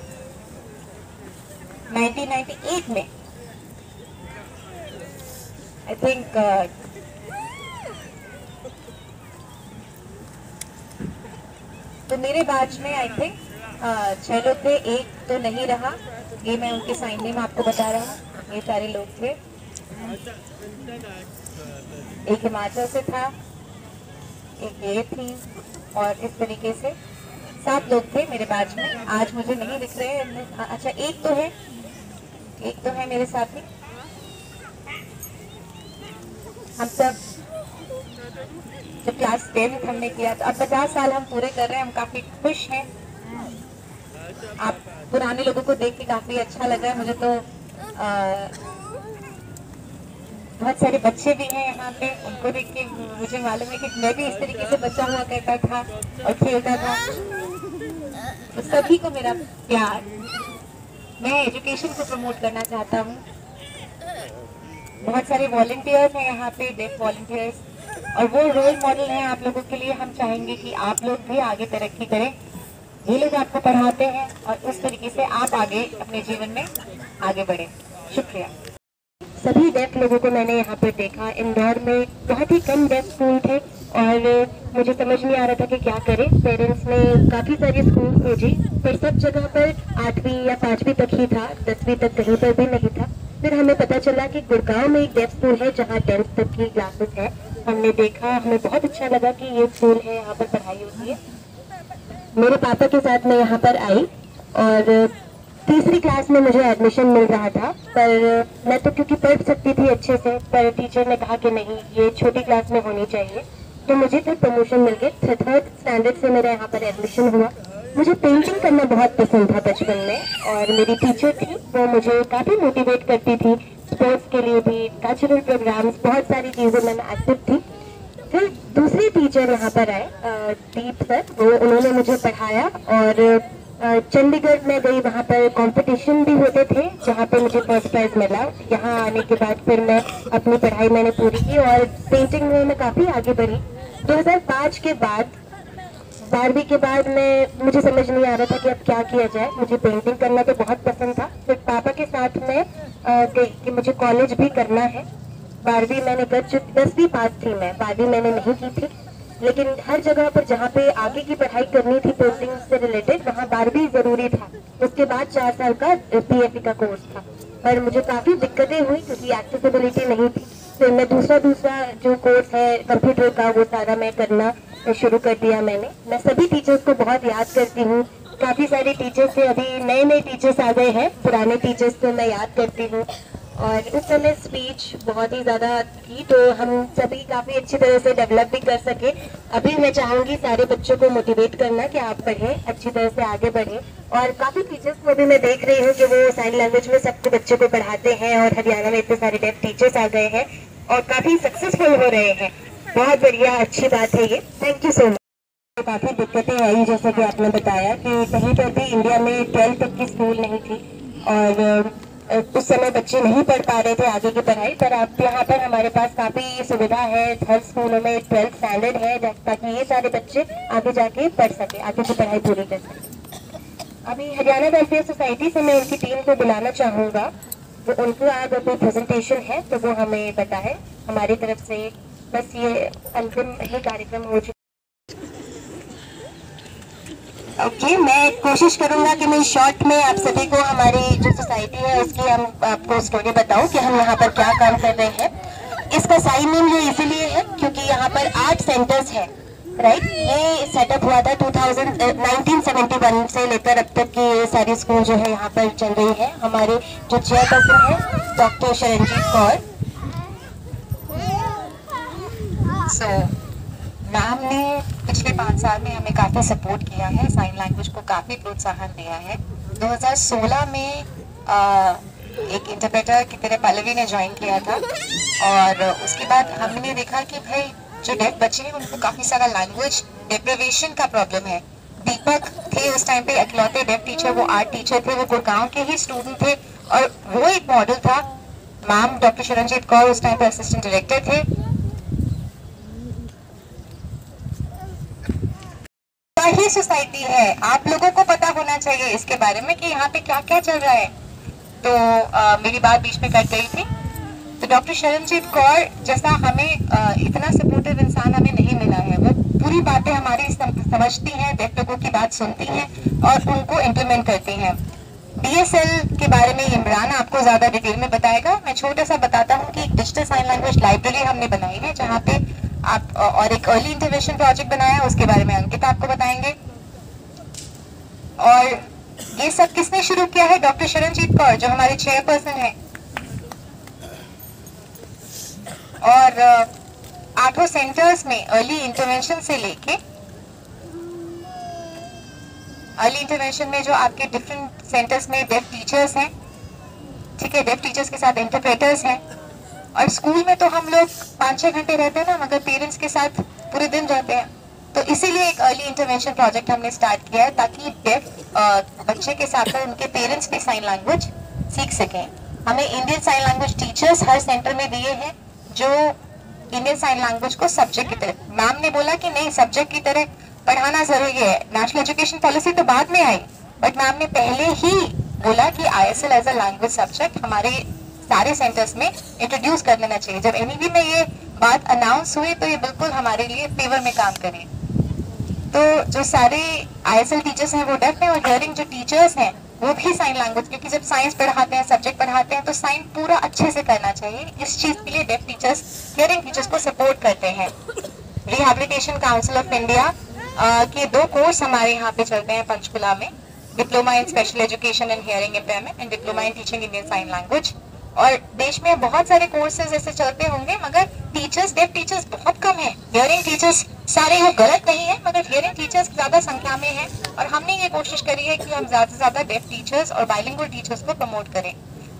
1998 में आई थिंक तो मेरे बैच में आई थिंक 6 लोग थे, एक तो नहीं रहा। ये मैं उनके साइन नेम आपको बता रहा हूँ। ये सारे लोग थे, एक हिमाचल से था, एक ये थी, और इस तरीके से 7 लोग थे मेरे बैच में। आज मुझे नहीं दिख रहे हैं। अच्छा एक तो है मेरे साथी। हम सब जब क्लास 10 हमने किया तो अब 50 साल हम पूरे कर रहे हैं, हम काफी खुश हैं। आप पुराने लोगों को देख के काफी अच्छा लग रहा है मुझे। तो बहुत सारे बच्चे भी हैं यहाँ पे, उनको देख के मुझे मालूम है कि मैं भी इस तरीके से बच्चा हुआ करता था और खेलता था। तो सभी को मेरा प्यार। मैं एजुकेशन को प्रमोट करना चाहता हूँ। बहुत सारे वॉलंटियर्स हैं यहाँ पे, डेफ वॉलंटियर्स, और वो रोल मॉडल हैं आप लोगों के लिए। हम चाहेंगे कि आप लोग भी आगे तरक्की करें। ये लोग आपको पढ़ाते हैं और उस तरीके से आप आगे अपने जीवन में आगे बढ़ें। शुक्रिया। सभी डेफ लोगों को मैंने यहाँ पर देखा। इंदौर में बहुत ही कम डेफ स्कूल थे और मुझे समझ नहीं आ रहा था कि क्या करें। पेरेंट्स ने काफ़ी सारी स्कूल खोजी, पर सब जगह पर 8वीं या 5वीं तक ही था, 10वीं तक कहीं पर भी नहीं था। फिर हमें पता चला कि गुड़गांव में एक डेफ स्कूल है जहाँ 10th तक की क्लासेस है। हमने देखा, हमें बहुत अच्छा लगा कि ये स्कूल है, यहाँ पर पढ़ाई होती है। मेरे पापा के साथ मैं यहाँ पर आई और 3री क्लास में मुझे एडमिशन मिल रहा था, पर मैं तो क्योंकि पढ़ सकती थी अच्छे से, पर टीचर ने कहा कि नहीं ये छोटी क्लास में होनी चाहिए, तो मुझे फिर प्रमोशन मिल गई। 3rd स्टैंडर्ड से मेरा यहाँ पर एडमिशन हुआ। मुझे पेंटिंग करना बहुत पसंद था बचपन में, और मेरी टीचर थी वो मुझे काफ़ी मोटिवेट करती थी, स्पोर्ट्स के लिए भी, कल्चरल प्रोग्राम्स, बहुत सारी चीज़ों में मैं एक्टिव थी। फिर दूसरे टीचर यहाँ पर आए, दीप सर, वो उन्होंने मुझे पढ़ाया और चंडीगढ़ में गई, वहाँ पर कंपटीशन भी होते थे जहाँ पे मुझे फर्स्ट प्राइज मिला। यहाँ आने के बाद फिर मैं अपनी पढ़ाई मैंने पूरी की और पेंटिंग में मैं काफ़ी आगे बढ़ी। 2005 के बाद 12वीं के बाद मुझे समझ नहीं आ रहा था कि अब क्या किया जाए। मुझे पेंटिंग करना तो बहुत पसंद था। फिर पापा के साथ में गई कि मुझे कॉलेज भी करना है। 12वीं मैंने कर चुकी, 10वीं पास थी मैं, 12वीं मैंने नहीं की थी। लेकिन हर जगह पर जहाँ पे आगे की पढ़ाई करनी थी पेंटिंग से रिलेटेड, वहाँ 12वीं जरूरी था। उसके बाद 4 साल का PFE का कोर्स था। पर मुझे काफ़ी दिक्कतें हुई क्योंकि एक्सेसिबिलिटी नहीं थी। फिर मैं दूसरा जो कोर्स है कंप्यूटर का, वो सारा मैं करना शुरू कर दिया मैंने। मैं सभी टीचर्स को बहुत याद करती हूँ। काफ़ी सारे टीचर्स थे, अभी नए टीचर्स आ गए हैं, पुराने टीचर्स को मैं याद करती हूँ। और उस समय स्पीच बहुत ही ज़्यादा थी, तो हम सभी काफ़ी अच्छी तरह से डेवलप भी कर सके। अभी मैं चाहूँगी सारे बच्चों को मोटिवेट करना कि आप पढ़ें, अच्छी तरह से आगे बढ़ें। और काफ़ी टीचर्स को भी मैं देख रही हूँ कि वो साइन लैंग्वेज में सबको बच्चों को पढ़ाते हैं और हरियाणा में इतने सारे डेफ टीचर्स आ गए हैं और काफ़ी सक्सेसफुल हो रहे हैं। बहुत बढ़िया, अच्छी बात है ये। Thank you so much. काफ़ी दिक्कतें आई, जैसा कि आपने बताया कि कहीं पर भी इंडिया में 12th तक की स्कूल नहीं थी और उस समय बच्चे नहीं पढ़ पा रहे थे आगे की पढ़ाई। पर अब यहाँ पर हमारे पास काफ़ी सुविधा है, हर स्कूलों में 12th स्टैंडर्ड है ताकि ये सारे बच्चे आगे जाके पढ़ सके, आगे की पढ़ाई पूरी कर सके। अभी हरियाणा वेलफेयर सोसाइटी से मैं उनकी टीम को बुलाना चाहूँगा। वो उनको आज कोई प्रेजेंटेशन है तो वो हमें बताए। हमारी तरफ से बस ये अंतिम ही कार्यक्रम हो चुका। ओके, मैं कोशिश करूंगा कि मैं शॉर्ट में आप सभी को हमारी जो सोसाइटी है उसकी हम आपको स्टोरी बताऊं कि हम यहाँ पर क्या काम कर रहे हैं। इसका साइन नेम ये इसीलिए है क्योंकि यहाँ पर 8 सेंटर्स हैं, राइट। ये सेटअप हुआ था 1971 से लेकर अब तक की ये सारी स्कूल जो है यहाँ पर चल रही है। हमारे जो चेयरपर्सन है डॉक्टर शरणजीत कौर। मैम ने पिछले 5 साल में हमें काफ़ी सपोर्ट किया है, साइन लैंग्वेज को काफ़ी प्रोत्साहन दिया है। 2016 में एक इंटरप्रेटर की तरह पल्लवी ने ज्वाइन किया था और उसके बाद हमने देखा कि भाई जो डेफ बच्चे हैं उनको काफ़ी सारा लैंग्वेज डेप्रिवेशन का प्रॉब्लम है। दीपक थे उस टाइम पे इकलौते डेफ टीचर, वो आर्ट टीचर थे, वो गुड़गांव के ही स्टूडेंट थे और वो एक मॉडल था। मैम डॉक्टर शरणजीत कौर उस टाइम पे असिस्टेंट डायरेक्टर थे। ही सोसाइटी है, आप लोगों को पता होना चाहिए इसके बारे में कि यहाँ पे क्या क्या चल रहा है। तो मेरी बात बीच में कट गई थी। तो डॉक्टर शरणजीत कौर जैसा हमें इतना सपोर्टिव इंसान हमें नहीं मिला है। वो पूरी बातें हमारी समझती हैं, डेफ लोगों की बात सुनती हैं और उनको इम्प्लीमेंट करती हैं। DSL के बारे में इमरान आपको ज्यादा डिटेल में बताएगा। मैं छोटा सा बताता हूँ कि एक डिजिटल साइन लैंग्वेज लाइब्रेरी हमने बनाई है जहाँ पे आप और एक अर्ली इंटरवेंशन प्रोजेक्ट बनाया है, उसके बारे में अंकित आपको बताएंगे। और ये सब किसने शुरू किया है? डॉक्टर शरणजीत कौर जो हमारे चेयरपर्सन है। और 8 सेंटर्स में अर्ली इंटरवेंशन से लेके अर्ली इंटरवेंशन में जो आपके डिफरेंट सेंटर्स में डेफ टीचर्स हैं, ठीक है, डेफ टीचर्स के साथ इंटरप्रेटर्स हैं। और स्कूल में तो हम लोग 5-6 घंटे रहते हैं ना, मगर पेरेंट्स के साथ पूरे दिन रहते हैं। तो इसीलिए एक अर्ली इंटरवेंशन प्रोजेक्ट हमने स्टार्ट किया है ताकि डेफ बच्चे के साथ उनके पेरेंट्स भी साइन लैंग्वेज सीख सकें। हमें इंडियन साइन लैंग्वेज टीचर्स हर सेंटर में दिए हैं जो इंडियन साइन लैंग्वेज को सब्जेक्ट की तरह, मैम ने बोला कि नहीं सब्जेक्ट की तरह पढ़ाना जरूरी है। नेशनल एजुकेशन पॉलिसी तो बाद में आई, बट मैम ने पहले ही बोला कि ISL as a language subject हमारे सारे सेंटर्स में इंट्रोड्यूस कर लेना चाहिए। जब NEV में ये बात अनाउंस हुई तो ये बिल्कुल हमारे लिए फेवर में काम करी। तो जो सारे ISL टीचर्स हैं वो डेफ हैं और हियरिंग जो टीचर्स हैं वो भी साइन लैंग्वेज, क्योंकि जब साइंस पढ़ाते हैं, सब्जेक्ट पढ़ाते हैं तो साइन पूरा अच्छे से करना चाहिए। इस चीज के लिए डेफ टीचर्स हियरिंग टीचर्स को सपोर्ट करते हैं। रिहैबिलिटेशन काउंसिल ऑफ इंडिया के 2 कोर्स हमारे यहाँ पे चलते हैं पंचकुला में, diploma in special education and hearing impairment and diploma in teaching Indian sign language. और देश में बहुत सारे कोर्सेज ऐसे चलते होंगे मगर टीचर्स, डेफ टीचर्स बहुत कम है। हियरिंग टीचर्स सारे वो गलत नहीं है मगर हियरिंग टीचर्स ज्यादा संख्या में है और हमने ये कोशिश करी है कि हम ज्यादा से ज्यादा डेफ टीचर्स और बाइलिंगुअल टीचर्स को प्रमोट करें।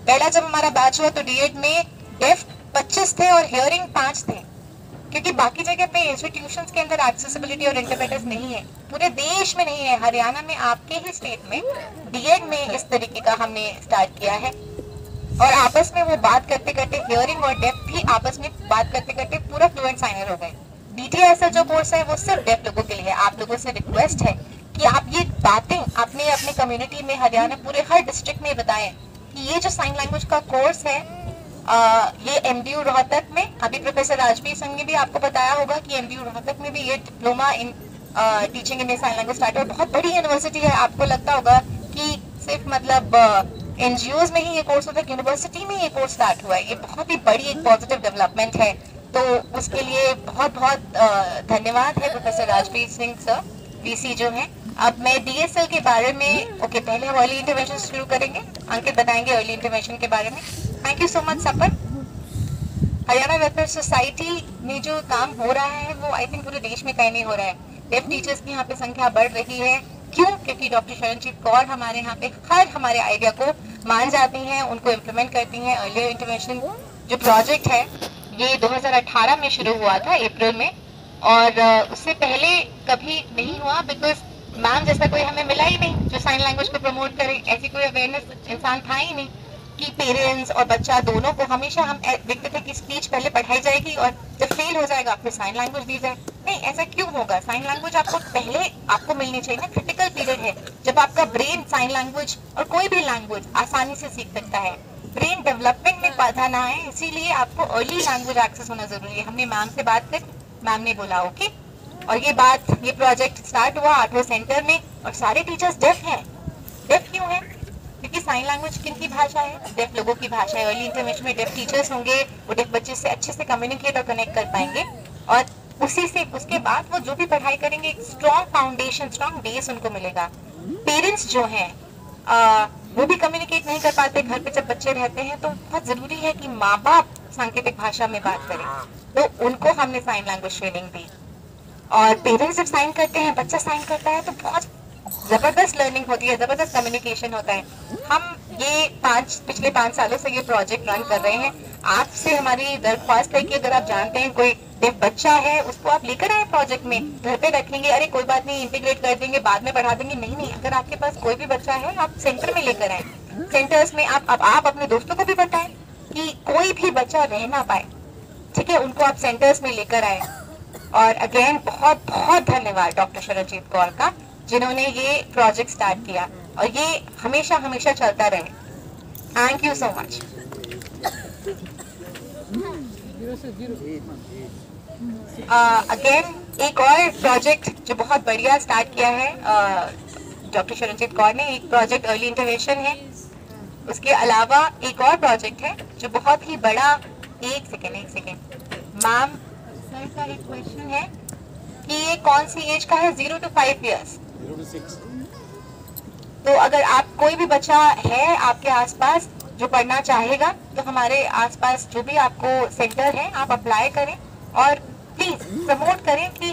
पहला जब हमारा बैच हुआ तो D.Ed में डेफ 25 थे और हियरिंग 5 थे, क्योंकि बाकी जगह पे इंस्टीट्यूशंस के अंदर एक्सेसिबिलिटी और इंटरप्रेटर्स नहीं है, पूरे देश में नहीं है। हरियाणा में आपके ही स्टेट में बीएड में इस तरीके का हमने स्टार्ट किया है और आपस में वो बात करते करते हियरिंग और डेफ भी आपस में बात करते करते पूरा फ्लुएंट साइनर हो गए। बीटीएस जो कोर्स है वो सिर्फ डेफ लोगों के लिए है। आप लोगों से रिक्वेस्ट है कि आप ये बातें अपने अपने कम्युनिटी में हरियाणा पूरे हर डिस्ट्रिक्ट में बताएं कि ये जो साइन लैंग्वेज का कोर्स है ये एमडीयू रोहतक में, अभी प्रोफेसर राजवीर सिंह ने भी आपको बताया होगा कि एमडीयू रोहतक में भी ये diploma in teaching in sign language start है। बहुत बड़ी यूनिवर्सिटी है, आपको लगता होगा कि सिर्फ मतलब एनजीओज में ही ये कोर्स होता है, यूनिवर्सिटी में ये कोर्स स्टार्ट हुआ है। ये बहुत ही बड़ी एक पॉजिटिव डेवलपमेंट है, तो उसके लिए बहुत बहुत धन्यवाद है professor Rajveer Singh sir VC जो है। अब मैं डीएसएल के बारे में पहले हम अर्ली इंटरवेंशन शुरू करेंगे, अंकित बताएंगे अर्ली इंटरवेंशन के बारे में। Thank you so much super. Haryana welfare society में जो काम हो रहा है वो आई थिंक पूरे देश में कहीं नहीं हो रहा है। डेफ टीचर्स की यहाँ पे संख्या बढ़ रही है, क्यों? क्योंकि डॉक्टर शरणजीत कौर हमारे यहाँ पे हर हमारे आइडिया को मान जाती हैं, उनको इम्प्लीमेंट करती हैं। अर्ली इंटरवेंशन जो प्रोजेक्ट है ये 2018 में शुरू हुआ था अप्रैल में, और उससे पहले कभी नहीं हुआ बिकॉज मैम जैसा कोई हमें मिला ही नहीं जो साइन लैंग्वेज को प्रमोट करे। ऐसी कोई अवेयरनेस इंसान था ही नहीं कि पेरेंट्स और बच्चा दोनों को हमेशा हम देखते थे कि स्पीच पहले पढ़ाई जाएगी और जब फेल हो जाएगा फिर साइन लैंग्वेज दी जाए। नहीं, ऐसा क्यों होगा? साइन लैंग्वेज आपको पहले आपको मिलनी चाहिए ना। क्रिटिकल पीरियड है जब आपका ब्रेन साइन लैंग्वेज और कोई भी लैंग्वेज आसानी से सीख सकता है। ब्रेन डेवलपमेंट में बाधा ना आए, इसीलिए आपको अर्ली लैंग्वेज एक्सेस होना जरूरी है। हमने मैम से बात करी, मैम ने बोला ओके, और ये प्रोजेक्ट स्टार्ट हुआ 8वें सेंटर में, और सारे टीचर्स डेफ हैं। डेफ क्यों है? क्योंकि साइन लैंग्वेज किनकी भाषा है? डेफ लोगों की भाषा है। अर्ली इंटरवेंशन में डेफ टीचर्स होंगे, वो डेफ बच्चे से अच्छे से कम्युनिकेट और कनेक्ट कर पाएंगे, और उसी से उसके बाद वो जो भी पढ़ाई करेंगे एक स्ट्रॉन्ग फाउंडेशन, स्ट्रॉन्ग बेस उनको मिलेगा। पेरेंट्स जो हैं वो भी कम्युनिकेट नहीं कर पाते घर पे जब बच्चे रहते हैं, तो बहुत जरूरी है कि माँ बाप सांकेतिक भाषा में बात करें, तो उनको हमने साइन लैंग्वेज ट्रेनिंग दी। और पेरेंट्स जब साइन करते हैं, बच्चा साइन करता है, तो बहुत जबरदस्त लर्निंग होती है, जबरदस्त कम्युनिकेशन होता है। हम ये पिछले 5 सालों से ये प्रोजेक्ट रन कर रहे हैं। आपसे हमारी दरख्वास्त है कि अगर आप जानते हैं कोई डेफ बच्चा है, उसको आप लेकर आए प्रोजेक्ट में, घर पे रखेंगे, अरे कोई बात नहीं इंटीग्रेट कर देंगे, बाद में पढ़ा देंगे, नहीं, अगर आपके पास कोई भी बच्चा है आप सेंटर में लेकर आए। सेंटर्स में आप अपने दोस्तों को भी बताएं कि कोई भी बच्चा रह ना पाए, ठीक है, उनको आप सेंटर्स में लेकर आए। और अगेन बहुत बहुत धन्यवाद डॉक्टर शरणजीत कौर का, जिन्होंने ये प्रोजेक्ट स्टार्ट किया, और ये हमेशा हमेशा चलता रहे। Thank you so much. Again एक और प्रोजेक्ट जो बहुत बढ़िया स्टार्ट किया है डॉक्टर शरणजीत कौर ने, एक प्रोजेक्ट अर्ली इंटरवेंशन है। उसके अलावा एक और प्रोजेक्ट है जो बहुत ही बड़ा। एक सेकेंड मैम, सर का एक क्वेश्चन है कि ये कौन सी एज का है? 0 to 5 years। तो अगर आप कोई भी बच्चा है आपके आसपास जो पढ़ना चाहेगा, तो हमारे आसपास जो भी आपको सेंटर है आप अप्लाई करें, और प्लीज प्रमोट करें कि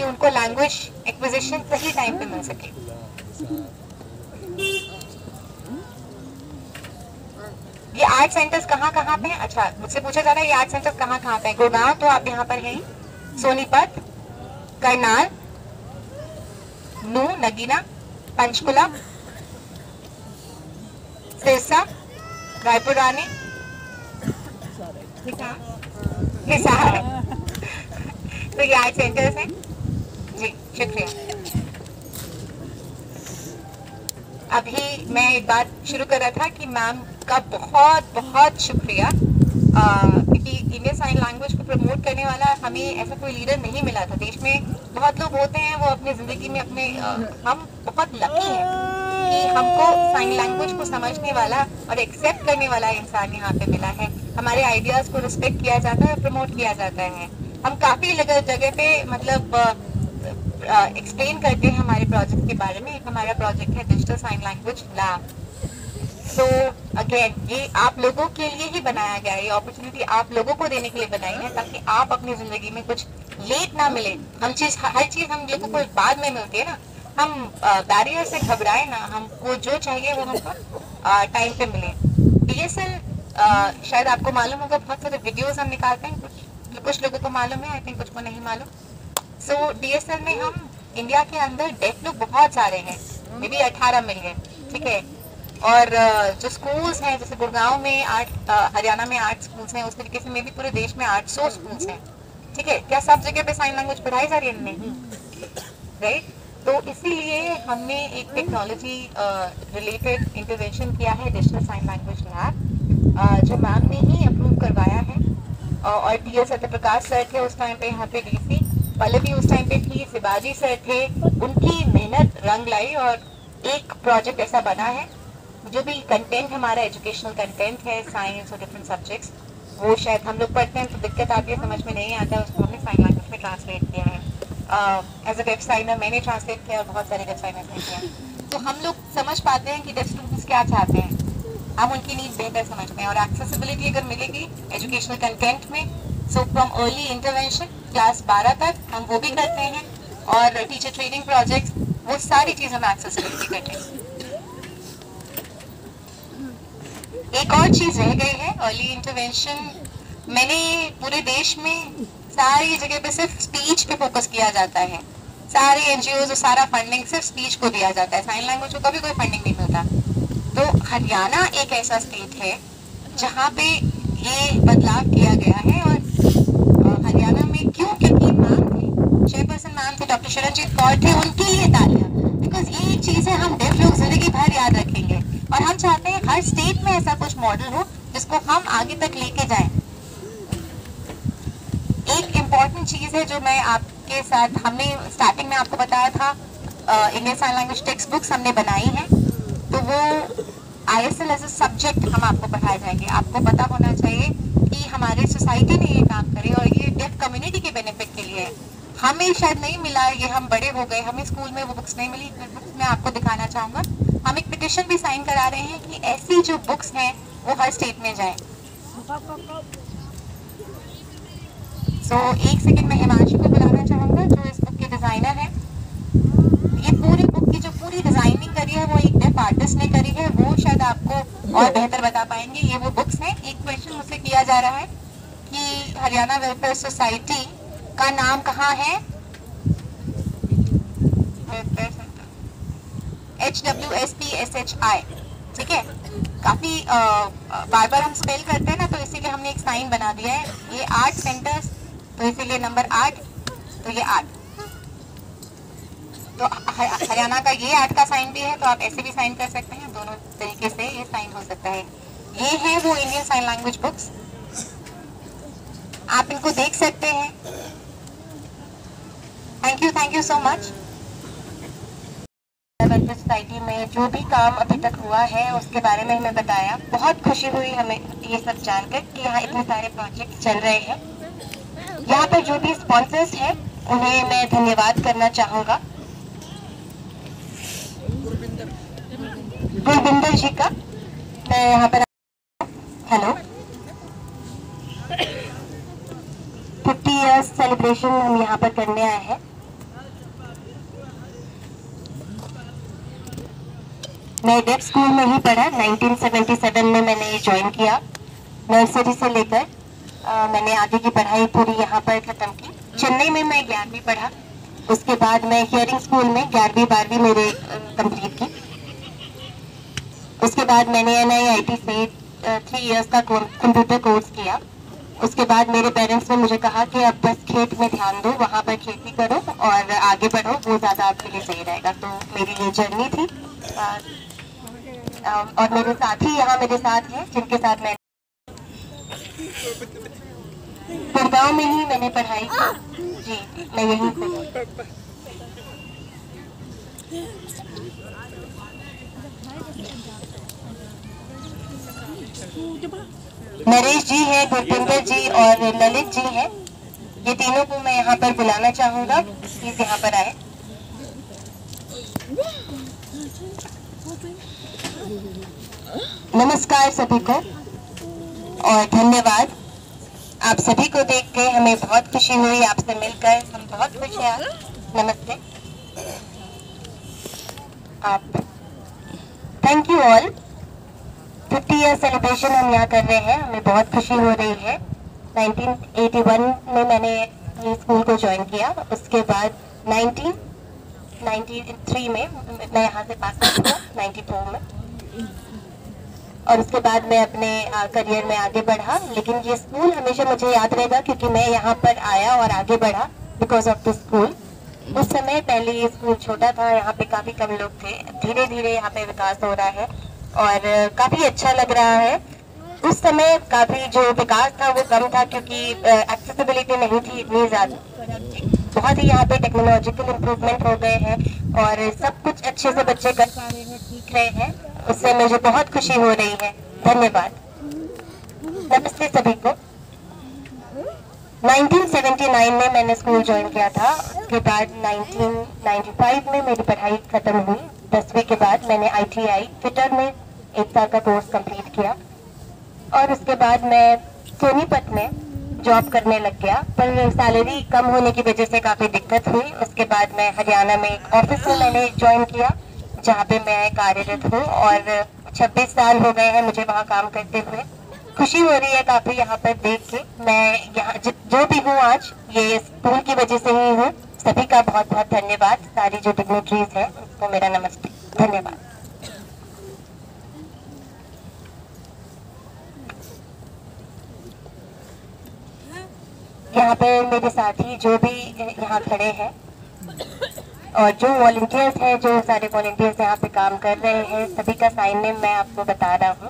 उनको लैंग्वेज एक्विजिशन सही टाइम पे मिल सके। ये 8 सेंटर्स कहाँ पे हैं? अच्छा, मुझसे पूछा जा रहा है ये 8 सेंटर्स कहाँ पे हैं? गुड़गांव तो आप यहाँ पर हैं, सोनीपत, करनाल, नू, नगीना, पंचकुला, सिरसा, रायपुर रानी, हिसार। तो ये 8 सेंटर्स हैं जी। शुक्रिया। अभी मैं एक बात शुरू कर रहा था कि मैम का बहुत बहुत शुक्रिया, क्योंकि इंडियन साइन लैंग्वेज को प्रमोट करने वाला हमें ऐसा कोई लीडर नहीं मिला था। देश में बहुत लोग होते हैं वो अपनी जिंदगी में हम बहुत लकी हैं कि हमको साइन लैंग्वेज को समझने वाला और एक्सेप्ट करने वाला इंसान यहाँ पे मिला है। हमारे आइडियाज को रिस्पेक्ट किया जाता है, प्रमोट किया जाता है। हम काफी जगह पे मतलब एक्सप्लेन करते हैं हमारे प्रोजेक्ट के बारे में। एक हमारा प्रोजेक्ट है डिजिटल साइन लैंग्वेज लैब। तो अगेन ये आप लोगों के लिए ही बनाया गया है, ये अपॉर्चुनिटी आप लोगों को देने के लिए बनाई है, ताकि आप अपनी जिंदगी में कुछ लेट ना मिले। हर चीज हम लोगों को बाद में मिलती है ना, हम बैरियर से घबराए ना, हमको जो चाहिए वो हमको टाइम पे मिले। डीएसएल शायद आपको मालूम होगा, बहुत सारे वीडियोस हम निकालते हैं, कुछ कुछ लोगों को मालूम है, आई थिंक कुछ को नहीं मालूम। सो DSL में हम इंडिया के अंदर डेफ लोग बहुत सारे हैं, मे बी 18 मिलियन, ठीक है। और जो स्कूल्स हैं, जैसे गुड़गांव में 8, हरियाणा में 8 स्कूल्स हैं, उस तरीके से मे भी पूरे देश में 800 स्कूल्स हैं, ठीक है। क्या सब जगह पे साइन लैंग्वेज पढ़ाई जा रही है? नहीं, राइट। तो इसीलिए हमने एक टेक्नोलॉजी रिलेटेड इंटरवेंशन किया है, डिजिटल साइन लैंग्वेज लैब, जो मैम ने ही अप्रूव करवाया है। और TL सत्यप्रकाश सर थे उस टाइम पे यहाँ पे DC, पल्लवी उस टाइम पे थी, शिवाजी सर थे, उनकी मेहनत रंग लाई और एक प्रोजेक्ट ऐसा बना है। जो भी कंटेंट हमारा एजुकेशनल कंटेंट है, साइंस और डिफरेंट सब्जेक्ट्स, वो शायद हम लोग पढ़ते हैं तो दिक्कत आती है, समझ में नहीं आता है, उसको हमने साइन लैंग्वेज में ट्रांसलेट किया है। एज अ वेब साइनर मैंने ट्रांसलेट किया और बहुत सारे वेब साइनर्स ने किया, तो हम लोग समझ पाते हैं कि डेफ स्टूडेंट्स क्या चाहते हैं, हम उनकी नीड बेहतर समझते हैं। और एक्सेसिबिलिटी अगर मिलेगी एजुकेशनल कंटेंट में, so from early intervention class 12 तक हम वो भी करते हैं, और टीचर ट्रेनिंग प्रोजेक्ट्स, वो सारी चीज़ हम एक्सेसिबिलिटी करते हैं। एक और चीज़ रह गई है, अर्ली इंटरवेंशन। मैंने पूरे देश में सारी जगह पे सिर्फ स्पीच पे फोकस किया जाता है, सारे NGOs और सारा फंडिंग सिर्फ स्पीच को दिया जाता है, साइन लैंग्वेज को कभी कोई फंडिंग नहीं मिलता। तो हरियाणा एक ऐसा स्टेट है जहाँ पे ये बदलाव किया गया है। और हरियाणा में क्यों? क्योंकि मैम थे, चेयरपर्सन मैम थे, डॉक्टर शरणजीत कौर थे, उनके लिए तालियां, बिकॉज ये एक चीज़ है हम डेफ लोग जिंदगी भर याद रखेंगे, और हम चाहते हैं हर स्टेट में ऐसा कुछ मॉडल हो जिसको हम आगे तक लेके जाएं। एक इम्पॉर्टेंट चीज़ है जो मैं आपके साथ, हमने स्टार्टिंग में आपको बताया था, English sign language text books हमने बनाई हैं, तो वो ISL एज अ सब्जेक्ट हम आपको पढ़ाए जाएंगे। आपको पता होना चाहिए कि हमारे सोसाइटी ने ये काम करे और ये डेफ कम्युनिटी के बेनिफिट के लिए है। हमें शायद नहीं मिला, ये हम बड़े हो गए, हमें स्कूल में वो बुक्स नहीं मिली, बुक्स मैं आपको दिखाना चाहूँगा। हम एक पिटिशन भी साइन करा रहे हैं कि ऐसी जो बुक्स हैं वो हर स्टेट में जाएं। सो एक सेकंड में हिमांशु को बुलाना चाहूँगा जो इस बुक के डिज़ाइनर हैं। ये पूरी बुक की जो पूरी डिज़ाइनिंग करी है वो एक डेफ आर्टिस्ट ने करी है, वो शायद आपको और बेहतर बता पाएंगे। ये वो बुक्स हैं। एक क्वेश्चन मुझसे किया जा रहा है कि हरियाणा वेलफेयर सोसाइटी का नाम कहाँ है? HWSPSHI, ठीक है। काफ़ी बार बार हम स्पेल करते हैं ना, तो इसीलिए हमने एक साइन बना दिया है। ये 8 सेंटर्स, तो इसीलिए नंबर 8, तो ये 8, तो हरियाणा का ये 8 का साइन भी है, तो आप ऐसे भी साइन कर सकते हैं, दोनों तरीके से ये साइन हो सकता है। ये है वो इंडियन साइन लैंग्वेज बुक्स, आप इनको देख सकते हैं। Thank you so much. Welfare society में जो भी काम अभी तक हुआ है उसके बारे में हमें बताया, बहुत खुशी हुई हमें ये सब जानकर कि यहाँ इतने सारे प्रोजेक्ट चल रहे हैं। यहाँ पर जो भी स्पॉन्सर्स हैं उन्हें मैं धन्यवाद करना चाहूँगा, गुरविंदर जी का। मैं यहाँ पर हेलो 50 इयर्स सेलिब्रेशन हम यहाँ पर करने आए हैं। मैं डेफ स्कूल में ही पढ़ा, 1977 में मैंने ये ज्वाइन किया। नर्सरी से लेकर मैंने आगे की पढ़ाई पूरी यहाँ पर ख़त्म की। चेन्नई में मैं 11वीं पढ़ा, उसके बाद मैं हियरिंग स्कूल में 11वीं 12वीं मेरे कंप्लीट की। उसके बाद मैंने NIIT से 3 इयर्स का कंप्यूटर कोर्स किया। उसके बाद मेरे पेरेंट्स ने मुझे कहा कि अब बस खेत में ध्यान दो, वहाँ पर खेती करो और आगे बढ़ो, वो ज़्यादा आपके लिए सही रहेगा। तो मेरी ये जर्नी थी। और मेरे साथी यहाँ मेरे साथ हैं जिनके साथ मैं गुड़गांव में ही मैंने पढ़ाई की। जी, मैं यहीं से। नरेश जी हैं, गुरपिंदर जी और ललित जी हैं। ये तीनों को मैं यहाँ पर बुलाना चाहूँगा, प्लीज यहाँ पर आए। नमस्कार सभी को और धन्यवाद। आप सभी को देख के हमें बहुत खुशी हुई, आपसे मिलकर हम बहुत खुश हैं। नमस्ते आप। Thank you all. 50 year celebration हम यहाँ कर रहे हैं, हमें बहुत खुशी हो रही है। 1981 में मैंने ये स्कूल को ज्वाइन किया। उसके बाद 1993 में मैं यहाँ से पास आउट हुआ, 94 में। और उसके बाद मैं अपने करियर में आगे बढ़ा। लेकिन ये स्कूल हमेशा मुझे याद रहेगा क्योंकि मैं यहाँ पर आया और आगे बढ़ा बिकॉज ऑफ द स्कूल। उस समय पहले ये स्कूल छोटा था, यहाँ पे काफ़ी कम लोग थे। धीरे धीरे यहाँ पे विकास हो रहा है और काफ़ी अच्छा लग रहा है। उस समय काफ़ी जो विकास था वो कम था क्योंकि एक्सेसिबिलिटी नहीं थी इतनी ज़्यादा। बहुत ही यहाँ पे टेक्नोलॉजिकल इम्प्रूवमेंट हो गए हैं और सब कुछ अच्छे से बच्चे कर पा रहे हैं, सीख रहे हैं। उससे मुझे बहुत खुशी हो रही है। धन्यवाद। नमस्ते सभी को। 1979 में मैंने स्कूल ज्वाइन किया था। उसके बाद 1995 में मेरी पढ़ाई खत्म हुई। 10वीं के बाद मैंने ITI फिटर में 1 साल का कोर्स कंप्लीट किया और उसके बाद मैं सोनीपत में जॉब करने लग गया, पर सैलरी कम होने की वजह से काफ़ी दिक्कत हुई। उसके बाद मैं हरियाणा में एक ऑफिस में मैंने ज्वाइन किया जहाँ पे मैं कार्यरत हूँ और 26 साल हो गए हैं मुझे वहाँ काम करते हुए। खुशी हो रही है काफ़ी यहाँ पर देख के। मैं यहाँ जो भी हूँ आज ये स्कूल की वजह से ही हूँ। सभी का बहुत बहुत धन्यवाद। सारी जो डिग्निटरीज है उनको मेरा नमस्ते। धन्यवाद। यहाँ पे मेरे साथी जो भी यहाँ खड़े हैं और जो वॉलंटियर्स हैं, जो सारे वॉलंटियर्स यहाँ पे काम कर रहे हैं, सभी का साइन नेम मैं आपको बता रहा हूँ।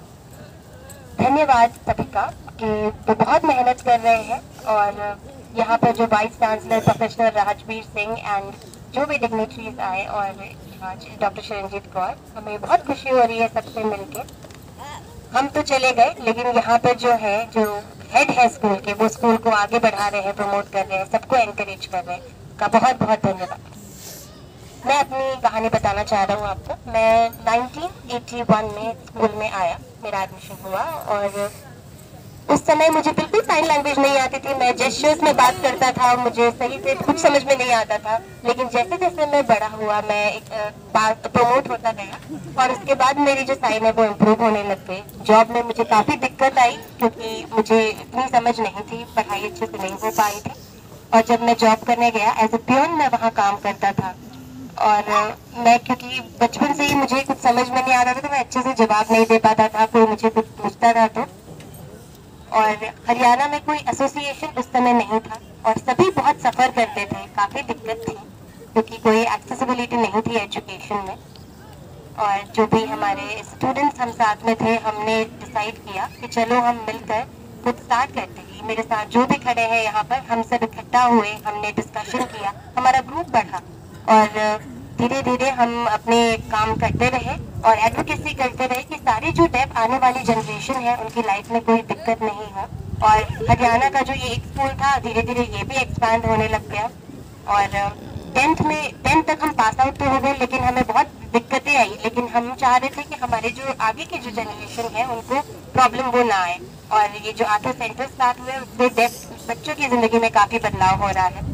धन्यवाद सभी का कि वो बहुत मेहनत कर रहे हैं। और यहाँ पर जो vice chancellor professor Rajveer Singh and जो भी डिग्निटरीज आए और आज डॉक्टर शरणजीत कौर, हमें बहुत खुशी हो रही है सबसे मिलके। हम तो चले गए लेकिन यहाँ पर जो है जो हेड है स्कूल के, वो स्कूल को आगे बढ़ा रहे हैं, प्रमोट कर रहे हैं, सबको एनकरेज कर रहे हैं। का बहुत बहुत धन्यवाद। मैं अपनी कहानी बताना चाह रहा हूँ आपको। मैं 1981 में स्कूल में आया, मेरा एडमिशन हुआ और उस समय मुझे बिल्कुल साइन लैंग्वेज नहीं आती थी। मैं जेस्चर्स में बात करता था, मुझे सही से कुछ समझ में नहीं आता था। लेकिन जैसे जैसे मैं बड़ा हुआ, मैं प्रमोट होता गया और उसके बाद मेरी जो साइन है वो इम्प्रूव होने लग गई। जॉब में मुझे काफ़ी दिक्कत आई क्योंकि मुझे इतनी समझ नहीं थी, पढ़ाई अच्छे से नहीं हो पाई थी। और जब मैं जॉब करने गया एज ए प्यून मैं वहाँ काम करता था और मैं क्योंकि बचपन से ही मुझे कुछ समझ में नहीं आता था तो मैं अच्छे से जवाब नहीं दे पाता था, कोई मुझे कुछ पूछता था तो। और हरियाणा में कोई एसोसिएशन उस समय नहीं था और सभी बहुत सफ़र करते थे, काफ़ी दिक्कत थी क्योंकि कोई एक्सेसिबिलिटी नहीं थी एजुकेशन में। और जो भी हमारे स्टूडेंट्स हम साथ में थे, हमने डिसाइड किया कि चलो हम मिलकर कुछ स्टार्ट करते हैं। मेरे साथ जो भी खड़े हैं यहाँ पर, हम सब इकट्ठा हुए, हमने डिस्कशन किया, हमारा ग्रुप बढ़ा और धीरे धीरे हम अपने काम करते रहे और एडवोकेसी करते रहे कि सारी जो डेफ आने वाली जनरेशन है उनकी लाइफ में कोई दिक्कत नहीं हो। और हरियाणा का जो ये एक स्कूल था धीरे धीरे ये भी एक्सपैंड होने लग गया और 10th तक हम पास आउट तो हो गए लेकिन हमें बहुत दिक्कतें आई। लेकिन हम चाह रहे थे कि हमारे जो आगे की जो जनरेशन है उनको प्रॉब्लम वो ना आए। और ये जो आर्ट सेंटर स्टार्ट हुए उससे डेफ बच्चों की ज़िंदगी में काफ़ी बदलाव हो रहा है।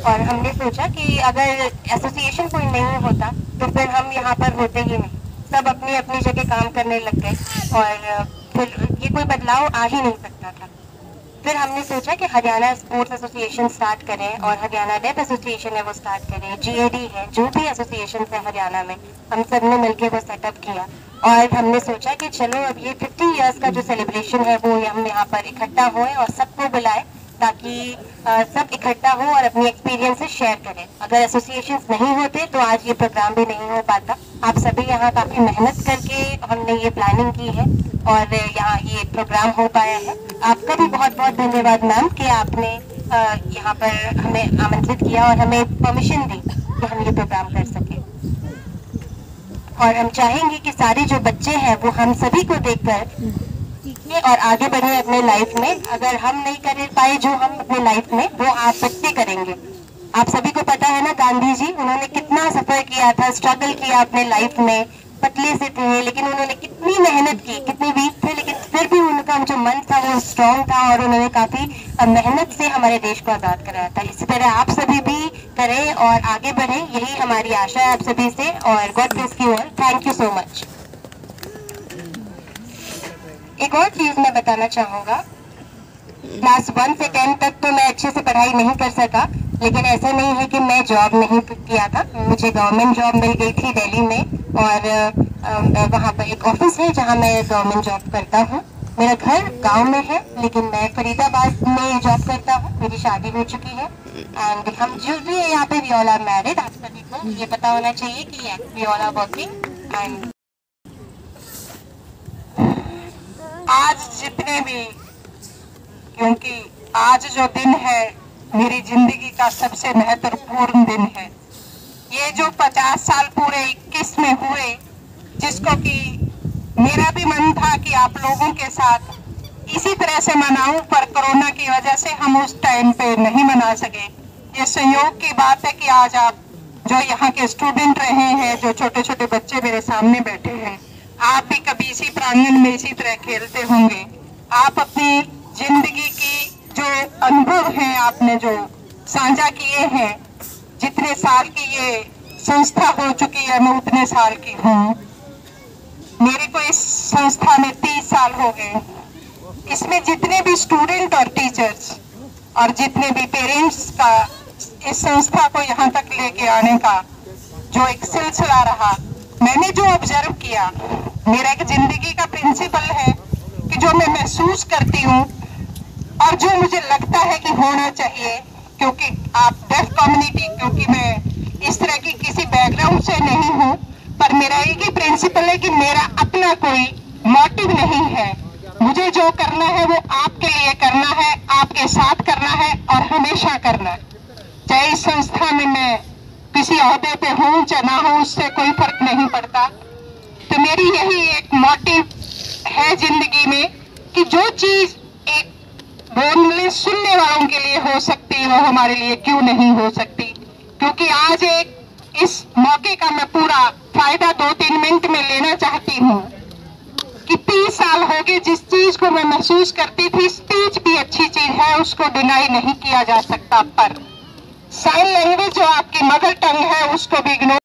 और हमने सोचा कि अगर एसोसिएशन कोई नहीं होता तो फिर हम यहाँ पर होते ही नहीं, सब अपनी अपनी जगह काम करने लग गए और फिर ये कोई बदलाव आ ही नहीं सकता था। फिर हमने सोचा कि हरियाणा स्पोर्ट्स एसोसिएशन स्टार्ट करें और हरियाणा डेफ एसोसिएशन है वो स्टार्ट करें, GAD है, जो भी एसोसिएशन है हरियाणा में, हम सब ने मिलकर वो सेटअप किया। और हमने सोचा कि चलो अब ये 50 इयर्स का जो सेलिब्रेशन है वो हम यहाँ पर इकट्ठा हुए और सबको बुलाए ताकि सब इकट्ठा हो और अपनी एक्सपीरियंसेस शेयर करें। अगर एसोसिएशंस नहीं होते तो आज ये प्रोग्राम भी नहीं हो पाता। आप सभी यहाँ काफ़ी मेहनत करके हमने ये प्लानिंग की है और यहाँ ये प्रोग्राम हो पाया है। आपका भी बहुत बहुत धन्यवाद मैम कि आपने यहाँ पर हमें आमंत्रित किया और हमें परमिशन दी कि हम ये प्रोग्राम कर सकें। और हम चाहेंगे कि सारे जो बच्चे हैं वो हम सभी को देखकर सीखें और आगे बढ़े अपने लाइफ में। अगर हम नहीं कर पाए जो हम अपने लाइफ में, वो आप बच्चे करेंगे। आप सभी को पता है ना, गांधी जी उन्होंने कितना सफर किया था, स्ट्रगल किया अपने लाइफ में, पतले से थे लेकिन उन्होंने कितनी मेहनत की, कितने वीक थे लेकिन फिर भी उनका जो मन था वो स्ट्रॉन्ग था और उन्होंने काफी मेहनत से हमारे देश को आजाद कराया था। इसी तरह आप सभी भी करें और आगे बढ़ें, यही हमारी आशा है आप सभी से। और God bless you all. Thank you so much. एक और चीज मैं बताना चाहूंगा क्लास 1 से 10 तक तो मैं अच्छे से पढ़ाई नहीं कर सका, लेकिन ऐसा नहीं है कि मैं जॉब नहीं किया था। मुझे गवर्नमेंट जॉब मिल गई थी दिल्ली में, और वहाँ पर एक ऑफिस है जहाँ मैं गवर्नमेंट जॉब करता हूँ। मेरा घर गांव में है, लेकिन मैं फरीदाबाद में जॉब करता हूँ। मेरी शादी हो चुकी है, एंड हम जो भी है यहाँ पे वी ऑल आर मैरिड। आप सभी को ये पता होना चाहिए कि we all are working. And आज जितने भी, क्योंकि आज जो दिन है मेरी जिंदगी का सबसे महत्वपूर्ण दिन है। ये जो 50 साल पूरे 21 में हुए, जिसको कि मेरा भी मन था कि आप लोगों के साथ इसी तरह से मनाऊं, पर कोरोना की वजह से हम उस टाइम पे नहीं मना सके। ये संयोग की बात है कि आज आप जो यहाँ के स्टूडेंट रहे हैं, जो छोटे छोटे बच्चे मेरे सामने बैठे हैं, आप भी कभी इसी प्रांगण में इसी तरह खेलते होंगे। आप अपनी जिंदगी की जो अनुभव हैं, आपने जो साझा किए हैं, जितने साल की ये संस्था हो चुकी है, मैं उतने साल की हूँ। मेरे को इस संस्था में 30 साल हो गए। इसमें जितने भी स्टूडेंट और टीचर्स और जितने भी पेरेंट्स का इस संस्था को यहाँ तक लेके आने का जो एक सिलसिला रहा, मैंने जो ऑब्जर्व किया, मेरा एक जिंदगी का प्रिंसिपल है कि जो मैं महसूस करती हूँ और जो मुझे लगता है कि होना चाहिए, क्योंकि आप डेफ कम्युनिटी, क्योंकि मैं इस तरह की किसी बैकग्राउंड से नहीं हूँ, पर मेरा एक ही प्रिंसिपल है कि मेरा अपना कोई मोटिव नहीं है। मुझे जो करना है वो आपके लिए करना है, आपके साथ करना है और हमेशा करना है। चाहे इस संस्था में मैं किसी ओहदे पे हूँ चाहे ना हूँ, उससे कोई फर्क नहीं पड़ता। तो मेरी यही एक मोटिव है जिंदगी में कि जो चीज एक बोलने सुनने वालों के लिए हो सकती है, वो हमारे लिए क्यों नहीं हो सकती। क्योंकि आज एक इस मौके का मैं पूरा फायदा 2-3 मिनट में लेना चाहती हूँ कि 30 साल हो गए, जिस चीज को मैं महसूस करती थी, स्पीच भी अच्छी चीज है, उसको डिनाई नहीं किया जा सकता, पर साइन लैंग्वेज जो आपकी मदर टंग है उसको भी इग्नोर।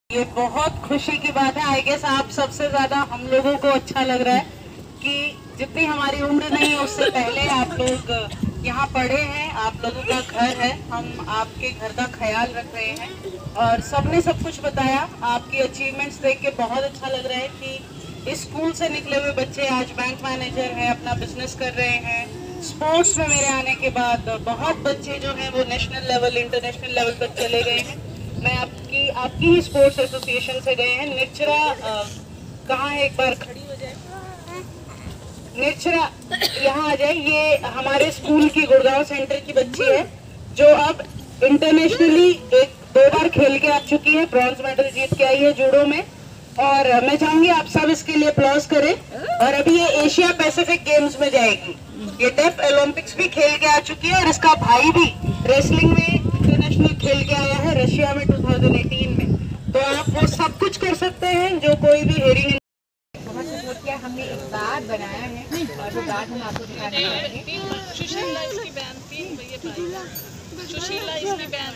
ये बहुत खुशी की बात है। आई गेस आप सबसे ज्यादा हम लोगों को अच्छा लग रहा है कि जितनी हमारी उम्र नहीं है उससे पहले आप लोग यहाँ पढ़े हैं, आप लोगों का घर है, हम आपके घर का ख्याल रख रहे हैं और सबने सब कुछ बताया। आपकी अचीवमेंट्स देख के बहुत अच्छा लग रहा है कि इस स्कूल से निकले हुए बच्चे आज बैंक मैनेजर हैं, अपना बिजनेस कर रहे हैं। स्पोर्ट्स में मेरे आने के बाद बहुत बच्चे जो हैं वो नेशनल लेवल, इंटरनेशनल लेवल तक चले गए हैं। मैं आपकी ही स्पोर्ट्स एसोसिएशन से गए हैं। निर्चरा कहाँ है, एक बार खड़ी हो जाए। निर्चरा यहाँ आ जाए। ये हमारे स्कूल की गुड़गांव सेंटर की बच्ची है जो अब इंटरनेशनली 1-2 बार खेल के आ चुकी है, ब्रॉन्ज मेडल जीत के आई है जूडो में। और मैं चाहूंगी आप सब इसके लिए अप्लॉज करें। और अभी ये एशिया पैसिफिक गेम्स में जाएगी। ये डेफ ओलंपिक्स भी खेल के आ चुकी है और इसका भाई भी रेसलिंग में इंटरनेशनल खेल के आया है रशिया में 2018 में। तो आप वो सब कुछ कर सकते हैं जो कोई भी हेयरिंग। बहुत सपोर्ट किया, हमने एक बात बनाया है और वो बात हम आपको दिखाने चाहेंगे। सुशीला इसकी बहन थी, ये भाई सुशीला इसकी बहन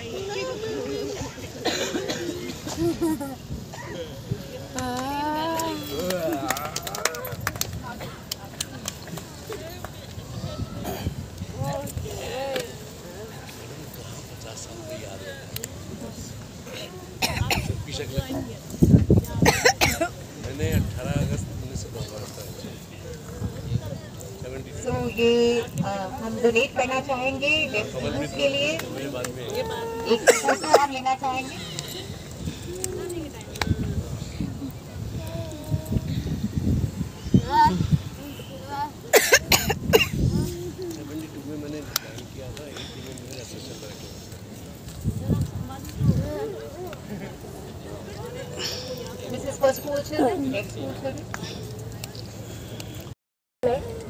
मैंने 18 अगस्त 1992 तो ये हम डोनेट करना चाहेंगे रेफ्यूजीज के लिए। एक फोटो हम लेना चाहेंगे।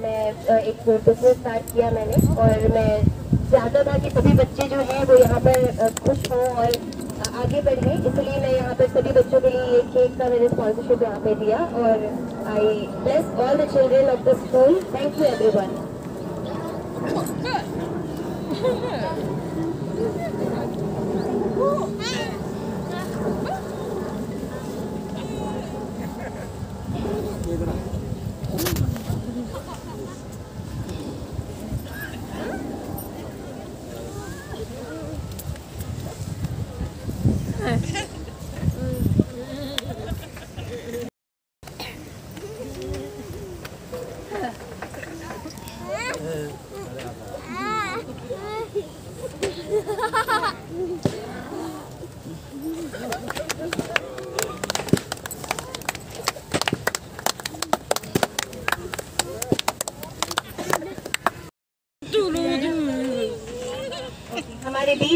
मैं एक फोटो से स्टार्ट किया मैंने, और मैं चाहता था कि सभी बच्चे जो हैं वो यहाँ पर खुश हों और आगे बढ़ें, इसलिए मैं यहाँ पर सभी बच्चों के लिए एक केक का मैंने स्पॉन्सरशिप यहाँ पे दिया। और आई bless all the children of the school. Thank you everyone.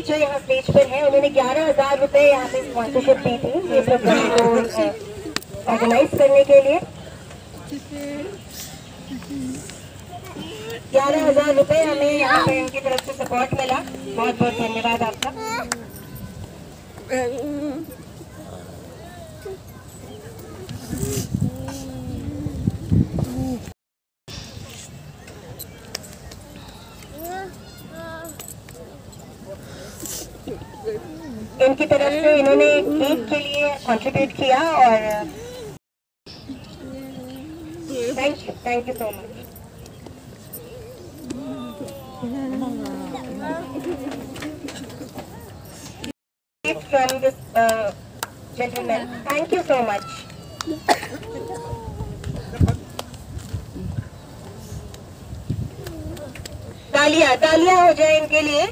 Teacher यहाँ स्टेज पर है, उन्होंने 11,000 रुपए यहाँ पे स्पॉन्सरशिप दी थी ये प्रोग्राम को ऑर्गेनाइज करने के लिए। 11,000 रुपए हमें यहाँ पे उनकी तरफ से सपोर्ट मिला। बहुत बहुत धन्यवाद आपका। इनकी तरफ से इन्होंने केक के लिए कंट्रीब्यूट किया और thank you so much. From this gentleman, thank you so much. तालियां हो जाए इनके लिए।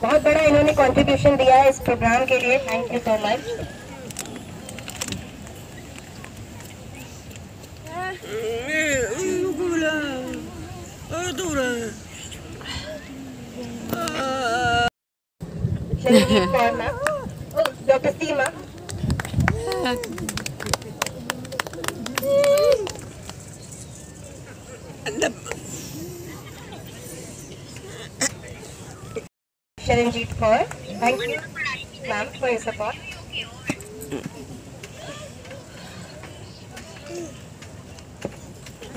बहुत बड़ा इन्होंने कंट्रीब्यूशन दिया है इस प्रोग्राम के लिए। Thank you so much. Doctor Seema, Sharanjeet Kaur, thank you ma'am for your support.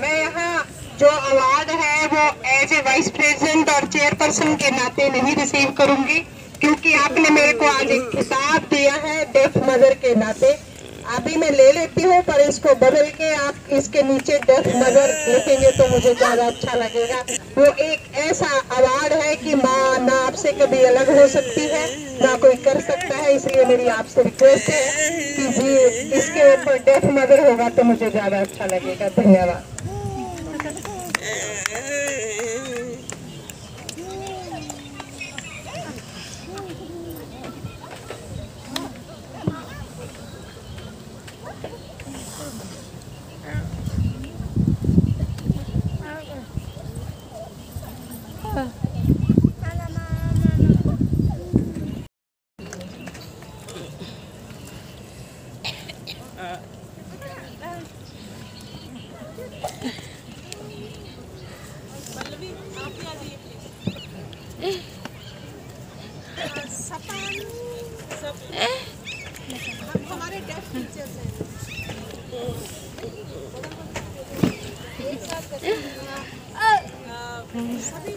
मैं यहाँ जो अवार्ड है वो एज ए वाइस प्रेसिडेंट और चेयरपर्सन के नाते नहीं रिसीव करूंगी, क्योंकि आपने मेरे को आज एक खिताब दिया है डेफ मदर के नाते। अभी मैं ले लेती हूँ, पर इसको बदल के आप इसके नीचे डेफ मदर लिखेंगे तो मुझे ज्यादा अच्छा लगेगा। वो एक ऐसा अवार्ड है कि माँ ना आपसे कभी अलग हो सकती है, ना कोई कर सकता है। इसलिए मेरी आपसे रिक्वेस्ट है कि जी इसके ऊपर डेफ मदर होगा तो मुझे ज्यादा अच्छा लगेगा। धन्यवाद। हमारे डेफ टीचर्स हैं। सभी